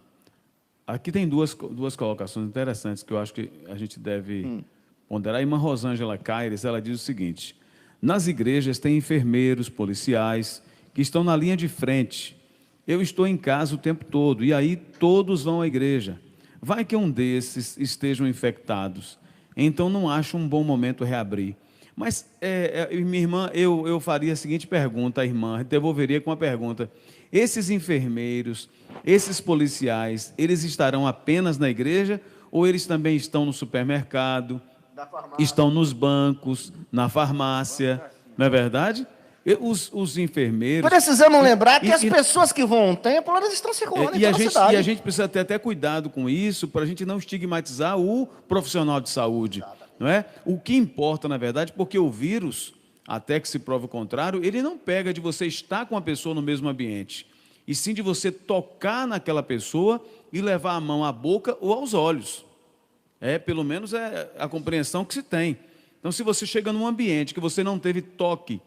Aqui tem duas colocações interessantes que eu acho que a gente deve ponderar. A irmã Rosângela Caires, ela diz o seguinte: nas igrejas tem enfermeiros, policiais, que estão na linha de frente. Eu estou em casa o tempo todo, e aí todos vão à igreja. Vai que um desses estejam infectados, então não acho um bom momento reabrir. Mas, minha irmã, eu faria a seguinte pergunta à irmã, devolveria com uma pergunta: esses enfermeiros, esses policiais, eles estarão apenas na igreja, ou eles também estão no supermercado, estão nos bancos, na farmácia, não é verdade? Os enfermeiros... Precisamos lembrar que as pessoas que vão ao templo, elas estão circulando em toda a cidade. E a gente precisa ter até cuidado com isso, para a gente não estigmatizar o profissional de saúde. Não é? O que importa, na verdade, porque o vírus, até que se prove o contrário, ele não pega de você estar com a pessoa no mesmo ambiente, e sim de você tocar naquela pessoa e levar a mão à boca ou aos olhos. Pelo menos é a compreensão que se tem. Então, se você chega num ambiente que você não teve toque,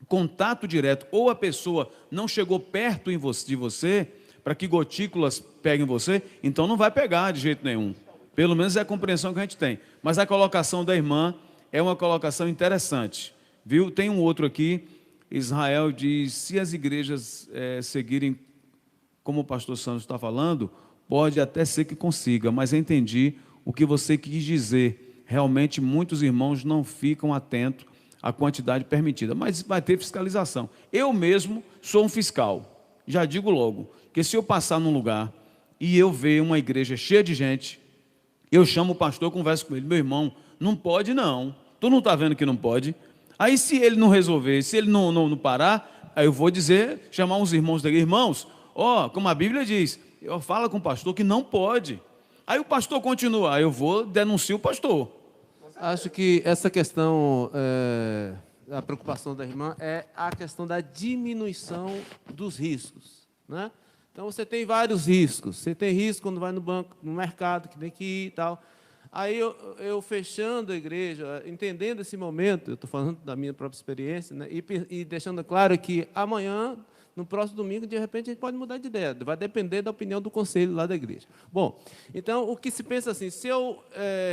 contato direto, ou a pessoa não chegou perto de você, para que gotículas peguem você, então não vai pegar de jeito nenhum. Pelo menos é a compreensão que a gente tem. Mas a colocação da irmã é uma colocação interessante. Viu? Tem um outro aqui, Israel diz, se as igrejas seguirem como o pastor Santos está falando, pode até ser que consiga, mas eu entendi o que você quis dizer. Realmente, muitos irmãos não ficam atentos à quantidade permitida, mas vai ter fiscalização. Eu mesmo sou um fiscal, já digo logo, que se eu passar num lugar e eu ver uma igreja cheia de gente, eu chamo o pastor, converso com ele, meu irmão, não pode não, tu não está vendo que não pode? Aí se ele não resolver, se ele não parar, aí eu vou dizer, chamar uns irmãos daqui, irmãos, como a Bíblia diz, fala com o pastor que não pode. Aí o pastor continua, aí eu vou denunciar o pastor. Acho que essa questão, a preocupação da irmã, é a questão da diminuição dos riscos, né? Então, você tem vários riscos. Você tem risco quando vai no banco, no mercado, que tem que ir e tal. Aí, eu fechando a igreja, entendendo esse momento, eu estou falando da minha própria experiência, né? E deixando claro que amanhã, no próximo domingo, de repente, a gente pode mudar de ideia. Vai depender da opinião do conselho lá da igreja. Bom, então, o que se pensa assim, se eu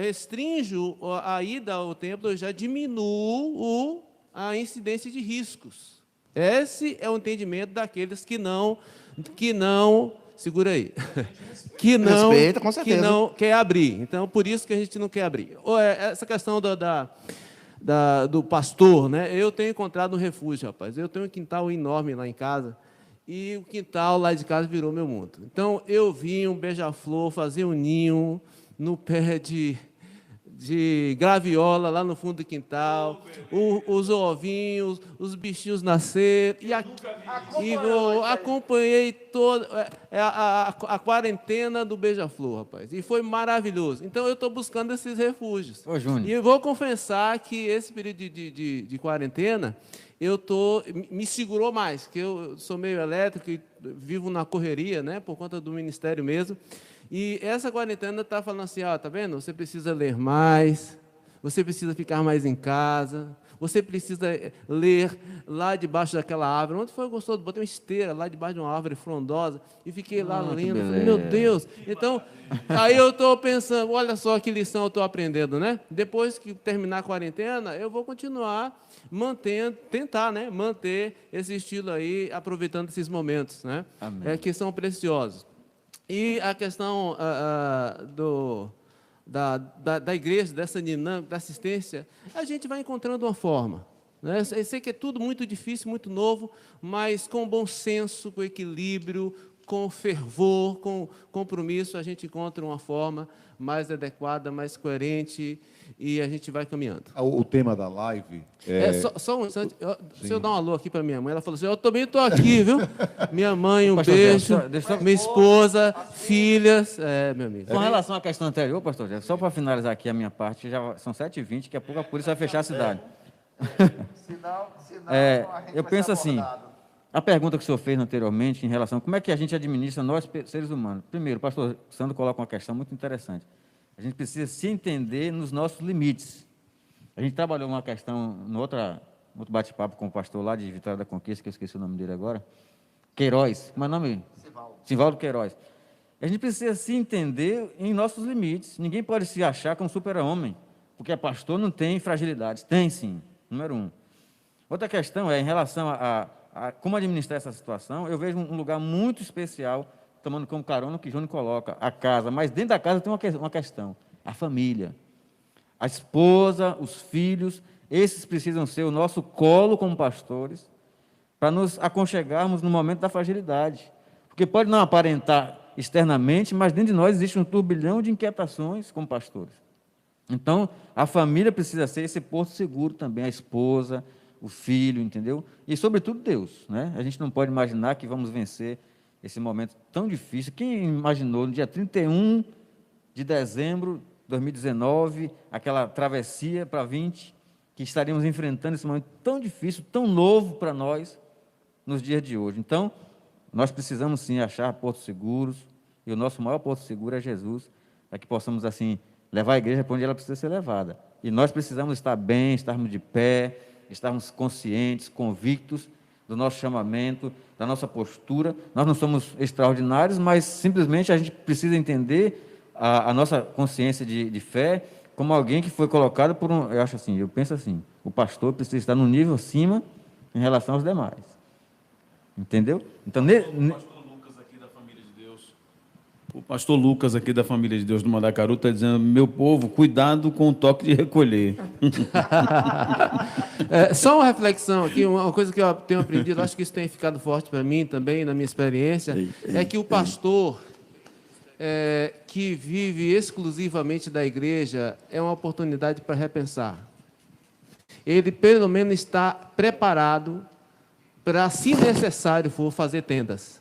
restringo a ida ao templo, eu já diminuo a incidência de riscos. Esse é o entendimento daqueles que não segura aí, que não, Respeita, com certeza. que não quer abrir. Então, por isso que a gente não quer abrir. Essa questão do pastor, né? Eu tenho encontrado um refúgio, rapaz. Eu tenho um quintal enorme lá em casa e o quintal lá de casa virou meu mundo. Então, eu vi um beija-flor fazer um ninho no pé de graviola lá no fundo do quintal, os ovinhos, os bichinhos nasceram, e eu acompanhei toda a quarentena do beija-flor, rapaz, e foi maravilhoso. Então, eu estou buscando esses refúgios. Ô, Júnior. E eu vou confessar que esse período de quarentena, me segurou mais, porque eu sou meio elétrico e vivo na correria, né, por conta do ministério mesmo. E essa quarentena está falando assim, tá vendo? Você precisa ler mais, você precisa ficar mais em casa, você precisa ler lá debaixo daquela árvore. Ontem foi gostoso, botei uma esteira lá debaixo de uma árvore frondosa e fiquei lá lendo. Falei, meu Deus! Então, aí eu estou pensando, olha só que lição eu estou aprendendo, né? Depois que terminar a quarentena, eu vou continuar tentar, né, manter esse estilo aí, aproveitando esses momentos, né? Que são preciosos. E a questão da igreja, dessa dinâmica, da assistência, a gente vai encontrando uma forma, né? Eu sei que é tudo muito difícil, muito novo, mas com bom senso, com equilíbrio, com fervor, com compromisso, a gente encontra uma forma mais adequada, mais coerente, e a gente vai caminhando. O tema da live só um instante, deixa eu dar um alô aqui para minha mãe. Ela falou assim, eu também estou aqui, viu? Minha mãe, um beijo, minha esposa, filhas, meu amigo. Com relação à questão anterior, pastor Jefferson, só para finalizar aqui a minha parte, já são 7h20, daqui a pouco a polícia vai fechar a cidade. Eu penso assim, a pergunta que o senhor fez anteriormente em relação a como é que a gente administra nós, seres humanos. Primeiro, o pastor Sandro coloca uma questão muito interessante. A gente precisa se entender nos nossos limites. A gente trabalhou uma questão no outro bate-papo com o pastor lá de Vitória da Conquista, que eu esqueci o nome dele agora, Queiroz, como é o nome? Sivaldo Queiroz. A gente precisa se entender em nossos limites. Ninguém pode se achar como super-homem, porque pastor não tem fragilidades. Tem sim, número 1. Outra questão é em relação a como administrar essa situação. Eu vejo um lugar muito especial, tomando como carona o que Júnior coloca, a casa. Mas dentro da casa tem uma questão, a família. A esposa, os filhos, esses precisam ser o nosso colo como pastores, para nos aconchegarmos no momento da fragilidade. Porque pode não aparentar externamente, mas dentro de nós existe um turbilhão de inquietações como pastores. Então, a família precisa ser esse porto seguro também, a esposa, o filho, entendeu? E, sobretudo, Deus, né? A gente não pode imaginar que vamos vencer esse momento tão difícil. Quem imaginou, no dia 31 de dezembro de 2019, aquela travessia para 20, que estaríamos enfrentando esse momento tão difícil, tão novo para nós, nos dias de hoje. Então, nós precisamos, sim, achar portos seguros, e o nosso maior porto seguro é Jesus, para que possamos, assim, levar a igreja para onde ela precisa ser levada. E nós precisamos estar bem, estarmos de pé, estarmos conscientes, convictos do nosso chamamento, da nossa postura. Nós não somos extraordinários, mas simplesmente a gente precisa entender a nossa consciência de fé como alguém que foi colocado por eu penso assim, O pastor precisa estar no nível acima em relação aos demais. Entendeu? Então, O pastor Lucas, aqui da Família de Deus do Mandacaru, está dizendo: meu povo, cuidado com o toque de recolher. Só uma reflexão aqui, uma coisa que eu tenho aprendido, acho que isso tem ficado forte para mim também, na minha experiência, é que o pastor que vive exclusivamente da igreja é uma oportunidade para repensar. Ele, pelo menos, está preparado para, se necessário for, fazer tendas.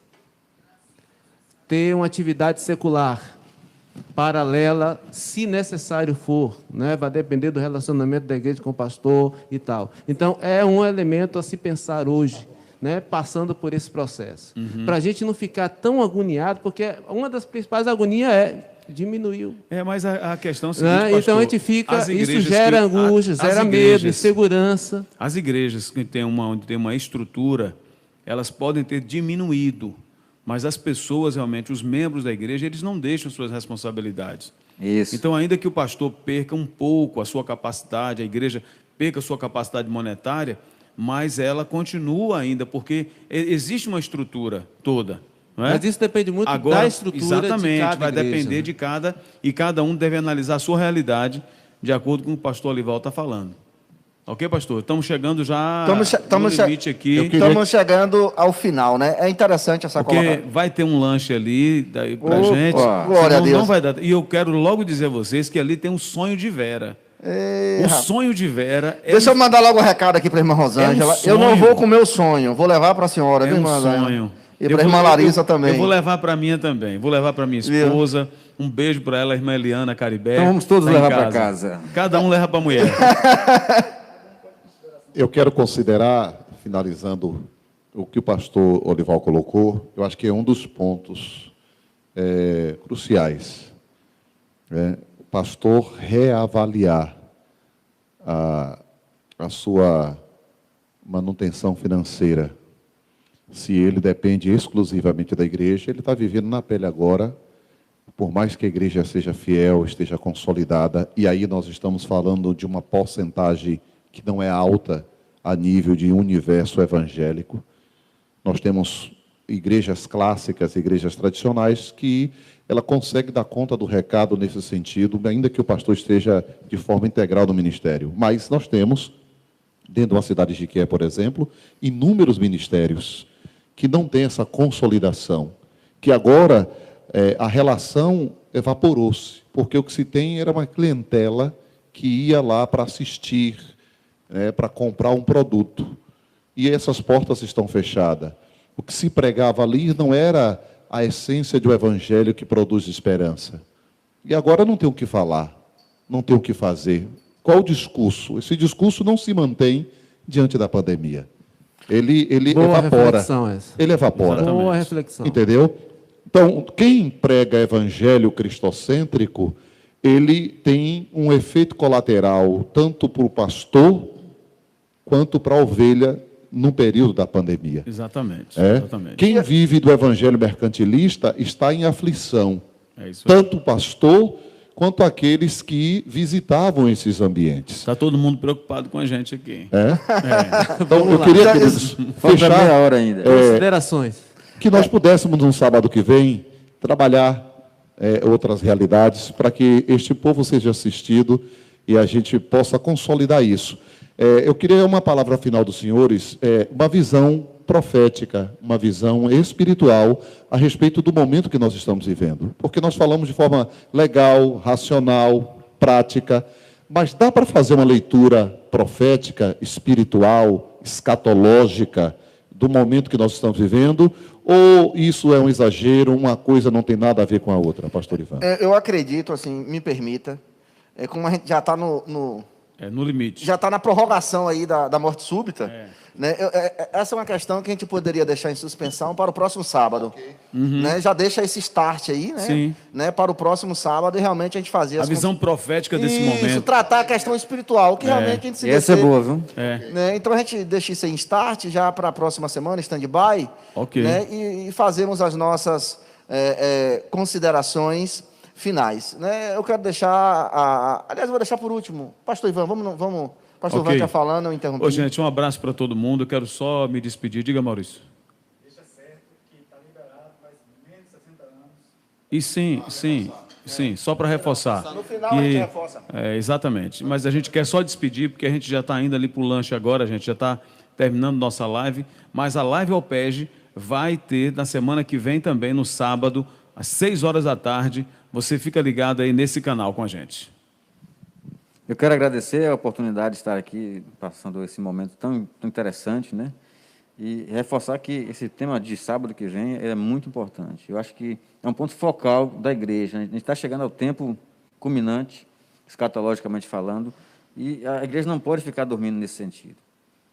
Ter uma atividade secular paralela, se necessário for, né? Vai depender do relacionamento da igreja com o pastor e tal. Então, é um elemento a se pensar hoje, né? Passando por esse processo. Para a gente não ficar tão agoniado, porque uma das principais agonias diminuiu. Mas a questão é a seguinte, pastor, então, a gente fica... Isso gera angústia, gera medo, insegurança. As igrejas que têm uma estrutura, elas podem ter diminuído, mas as pessoas, realmente, os membros da igreja, eles não deixam suas responsabilidades. Isso. Então, ainda que o pastor perca um pouco a sua capacidade, a igreja perca a sua capacidade monetária, mas ela continua ainda, porque existe uma estrutura toda. Não é? Mas isso depende muito Agora, da estrutura exatamente, de cada vai igreja, depender, né? de cada... E cada um deve analisar a sua realidade, de acordo com o que o pastor Olival está falando. Ok, pastor? Estamos chegando já no limite aqui. Estamos chegando ao final, né? É interessante essa Porque colocação. vai ter um lanche ali para gente. Glória a Deus. Não vai dar. E eu quero logo dizer a vocês que ali tem um sonho de Vera. Sonho de Vera é Deixa eu mandar logo um recado aqui para a irmã Rosângela. Eu não vou com o meu sonho, vou levar para a senhora, viu, irmã Rosângela? sonho. E para a irmã Larissa também. Eu vou levar para a minha também. Vou levar para minha esposa. Um beijo para ela, a irmã Eliana Caribé. Então vamos todos tá levar para casa. Cada um leva para a mulher. Eu quero considerar, finalizando o que o pastor Olival colocou, eu acho que é um dos pontos cruciais. O pastor reavaliar a sua manutenção financeira. Se ele depende exclusivamente da igreja, ele está vivendo na pele agora, por mais que a igreja seja fiel, esteja consolidada, e aí nós estamos falando de uma porcentagem que não é alta a nível de universo evangélico. Nós temos igrejas clássicas, igrejas tradicionais, que ela consegue dar conta do recado nesse sentido, ainda que o pastor esteja de forma integral no ministério. Mas nós temos, dentro de uma cidade de Jiquié, por exemplo, inúmeros ministérios que não têm essa consolidação, que agora a relação evaporou-se, porque o que se tem era uma clientela que ia lá para assistir, para comprar um produto. E essas portas estão fechadas. O que se pregava ali não era a essência do evangelho que produz esperança. E agora não tem o que falar, não tem o que fazer. Qual o discurso? Esse discurso não se mantém diante da pandemia. Ele evapora. Ele evapora. Boa reflexão. Entendeu? Então, quem prega evangelho cristocêntrico, ele tem um efeito colateral, tanto para o pastor, quanto para a ovelha, no período da pandemia. Exatamente. Quem vive do evangelho mercantilista está em aflição. Tanto o pastor, quanto aqueles que visitavam esses ambientes. Está todo mundo preocupado com a gente aqui. Então, eu queria, queridos, fechar meia hora ainda. Considerações. Que nós pudéssemos, no sábado que vem, trabalhar outras realidades para que este povo seja assistido e a gente possa consolidar isso. Eu queria uma palavra final dos senhores, uma visão profética, uma visão espiritual a respeito do momento que nós estamos vivendo. Porque nós falamos de forma legal, racional, prática, mas dá para fazer uma leitura profética, espiritual, escatológica do momento que nós estamos vivendo, ou isso é um exagero, uma coisa não tem nada a ver com a outra, pastor Ivan? Eu acredito, assim, me permita, como a gente já está no limite. Já está na prorrogação aí da morte súbita. Né? Essa é uma questão que a gente poderia deixar em suspensão para o próximo sábado. Né? Já deixa esse start aí, né? Sim. Né? Para o próximo sábado e realmente a gente fazer a visão profética desse momento. Tratar a questão espiritual, que realmente a gente se essa é boa, viu? Né? Então a gente deixa isso em start já para a próxima semana, stand-by. Né? E fazemos as nossas considerações finais. Né? Eu quero deixar... Aliás, eu vou deixar por último. Pastor Ivan, vamos Pastor Ok. Vanca falando, eu interrompi. Ô, gente, um abraço para todo mundo. Eu quero só me despedir. Diga, Maurício. Deixa certo que está liberado faz menos de 60 anos. E sim, só para reforçar. No final a gente reforça. Exatamente. Mas a gente quer só despedir, porque a gente já está indo ali para o lanche agora, a gente já está terminando nossa live. Mas a live Alpege vai ter na semana que vem também, no sábado, às 6 horas da tarde. Você fica ligado aí nesse canal com a gente. Eu quero agradecer a oportunidade de estar aqui, passando esse momento tão interessante, né? E reforçar que esse tema de sábado que vem é muito importante. Eu acho que é um ponto focal da igreja. A gente está chegando ao tempo culminante, escatologicamente falando, e a igreja não pode ficar dormindo nesse sentido.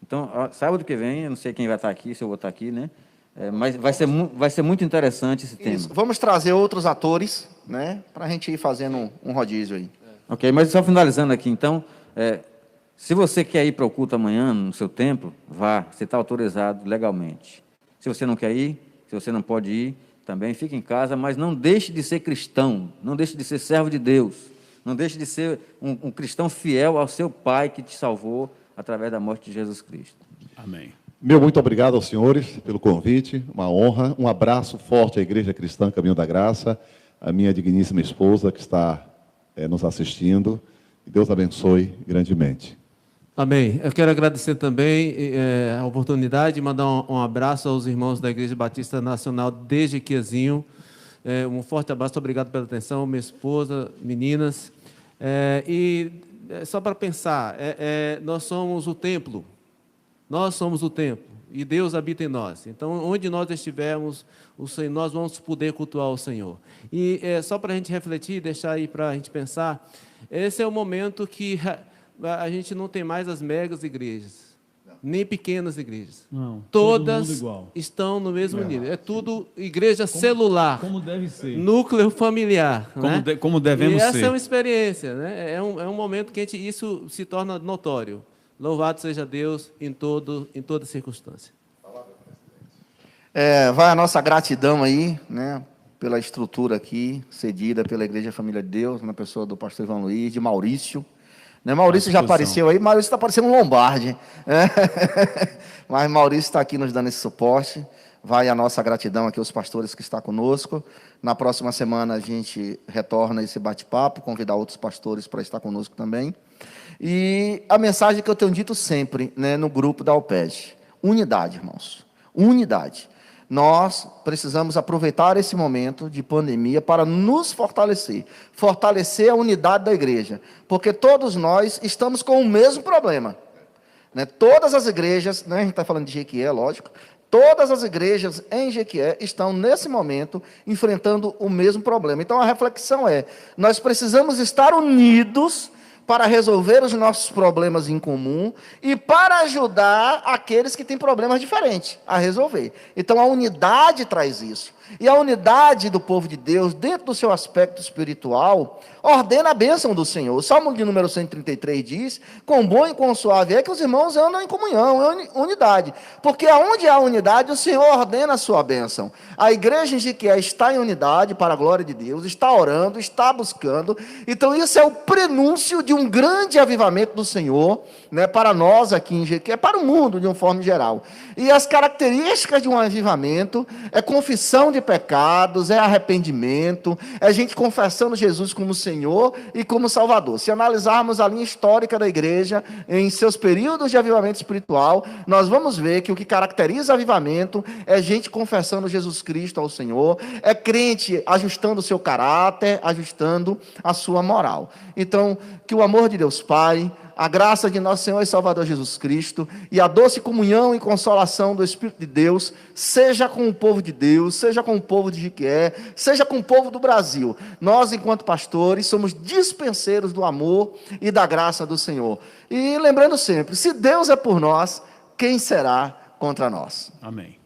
Então, sábado que vem, eu não sei quem vai estar aqui, se eu vou estar aqui, né? Mas vai ser muito interessante esse tema. Isso. Vamos trazer outros atores, né? Para a gente ir fazendo um rodízio aí. Ok, mas só finalizando aqui, então, se você quer ir para o culto amanhã, no seu templo, vá, você está autorizado legalmente. Se você não quer ir, se você não pode ir, também fique em casa, mas não deixe de ser cristão, não deixe de ser servo de Deus, não deixe de ser um cristão fiel ao seu Pai que te salvou através da morte de Jesus Cristo. Amém. Meu muito obrigado aos senhores pelo convite, uma honra, um abraço forte à Igreja Cristã Caminho da Graça, a minha digníssima esposa que está nos assistindo, e Deus abençoe grandemente. Amém. Eu quero agradecer também a oportunidade de mandar um abraço aos irmãos da Igreja Batista Nacional de Jequiazinho. Um forte abraço, obrigado pela atenção, minha esposa, meninas. Só para pensar, nós somos o templo. Nós somos o templo e Deus habita em nós. Então, onde nós estivermos, nós vamos poder cultuar o Senhor. E só para a gente refletir, deixar aí para a gente pensar, esse é o momento que a gente não tem mais as megas igrejas, nem pequenas igrejas. Não, todas todo mundo igual. Estão no mesmo nível. É tudo igreja celular, Como deve ser. núcleo familiar. Como devemos e essa ser. é uma experiência, né? É um momento que isso se torna notório. Louvado seja Deus em toda circunstância. Vai a nossa gratidão aí, né, pela estrutura aqui, cedida pela Igreja Família de Deus, na pessoa do pastor Ivan Luiz, de Maurício. Né, Maurício já apareceu aí, Maurício está parecendo um Lombardi. Mas Maurício está aqui nos dando esse suporte. Vai a nossa gratidão aqui aos pastores que estão conosco. Na próxima semana a gente retorna esse bate-papo, convidar outros pastores para estar conosco também. E a mensagem que eu tenho dito sempre, né, no grupo da Alpege: unidade, irmãos, unidade. Nós precisamos aproveitar esse momento de pandemia para nos fortalecer a unidade da igreja, porque todos nós estamos com o mesmo problema, né? Todas as igrejas, né, a gente está falando de Jequié, lógico, todas as igrejas em Jequié estão, nesse momento, enfrentando o mesmo problema. Então, a reflexão nós precisamos estar unidos para resolver os nossos problemas em comum e para ajudar aqueles que têm problemas diferentes a resolver. Então, a unidade traz isso. E a unidade do povo de Deus, dentro do seu aspecto espiritual, ordena a bênção do Senhor. O Salmo de número 133 diz: quão bom e quão suave é que os irmãos andam em comunhão, em unidade. Porque aonde há unidade, o Senhor ordena a sua bênção. A igreja em Jequié está em unidade para a glória de Deus, está orando, está buscando. Então, isso é o prenúncio de um grande avivamento do Senhor, né, para nós aqui em Jequié, para o mundo de uma forma geral. E as características de um avivamento é confissão de pecados, é arrependimento, é a gente confessando Jesus como Senhor e como Salvador. Se analisarmos a linha histórica da igreja, em seus períodos de avivamento espiritual, nós vamos ver que o que caracteriza avivamento é gente confessando Jesus Cristo ao Senhor, é crente ajustando o seu caráter, ajustando a sua moral. Então, que o amor de Deus Pai, a graça de nosso Senhor e Salvador Jesus Cristo e a doce comunhão e consolação do Espírito de Deus seja com o povo de Deus, seja com o povo de Jequié, seja com o povo do Brasil. Nós, enquanto pastores, somos dispenseiros do amor e da graça do Senhor. E lembrando sempre, se Deus é por nós, quem será contra nós? Amém.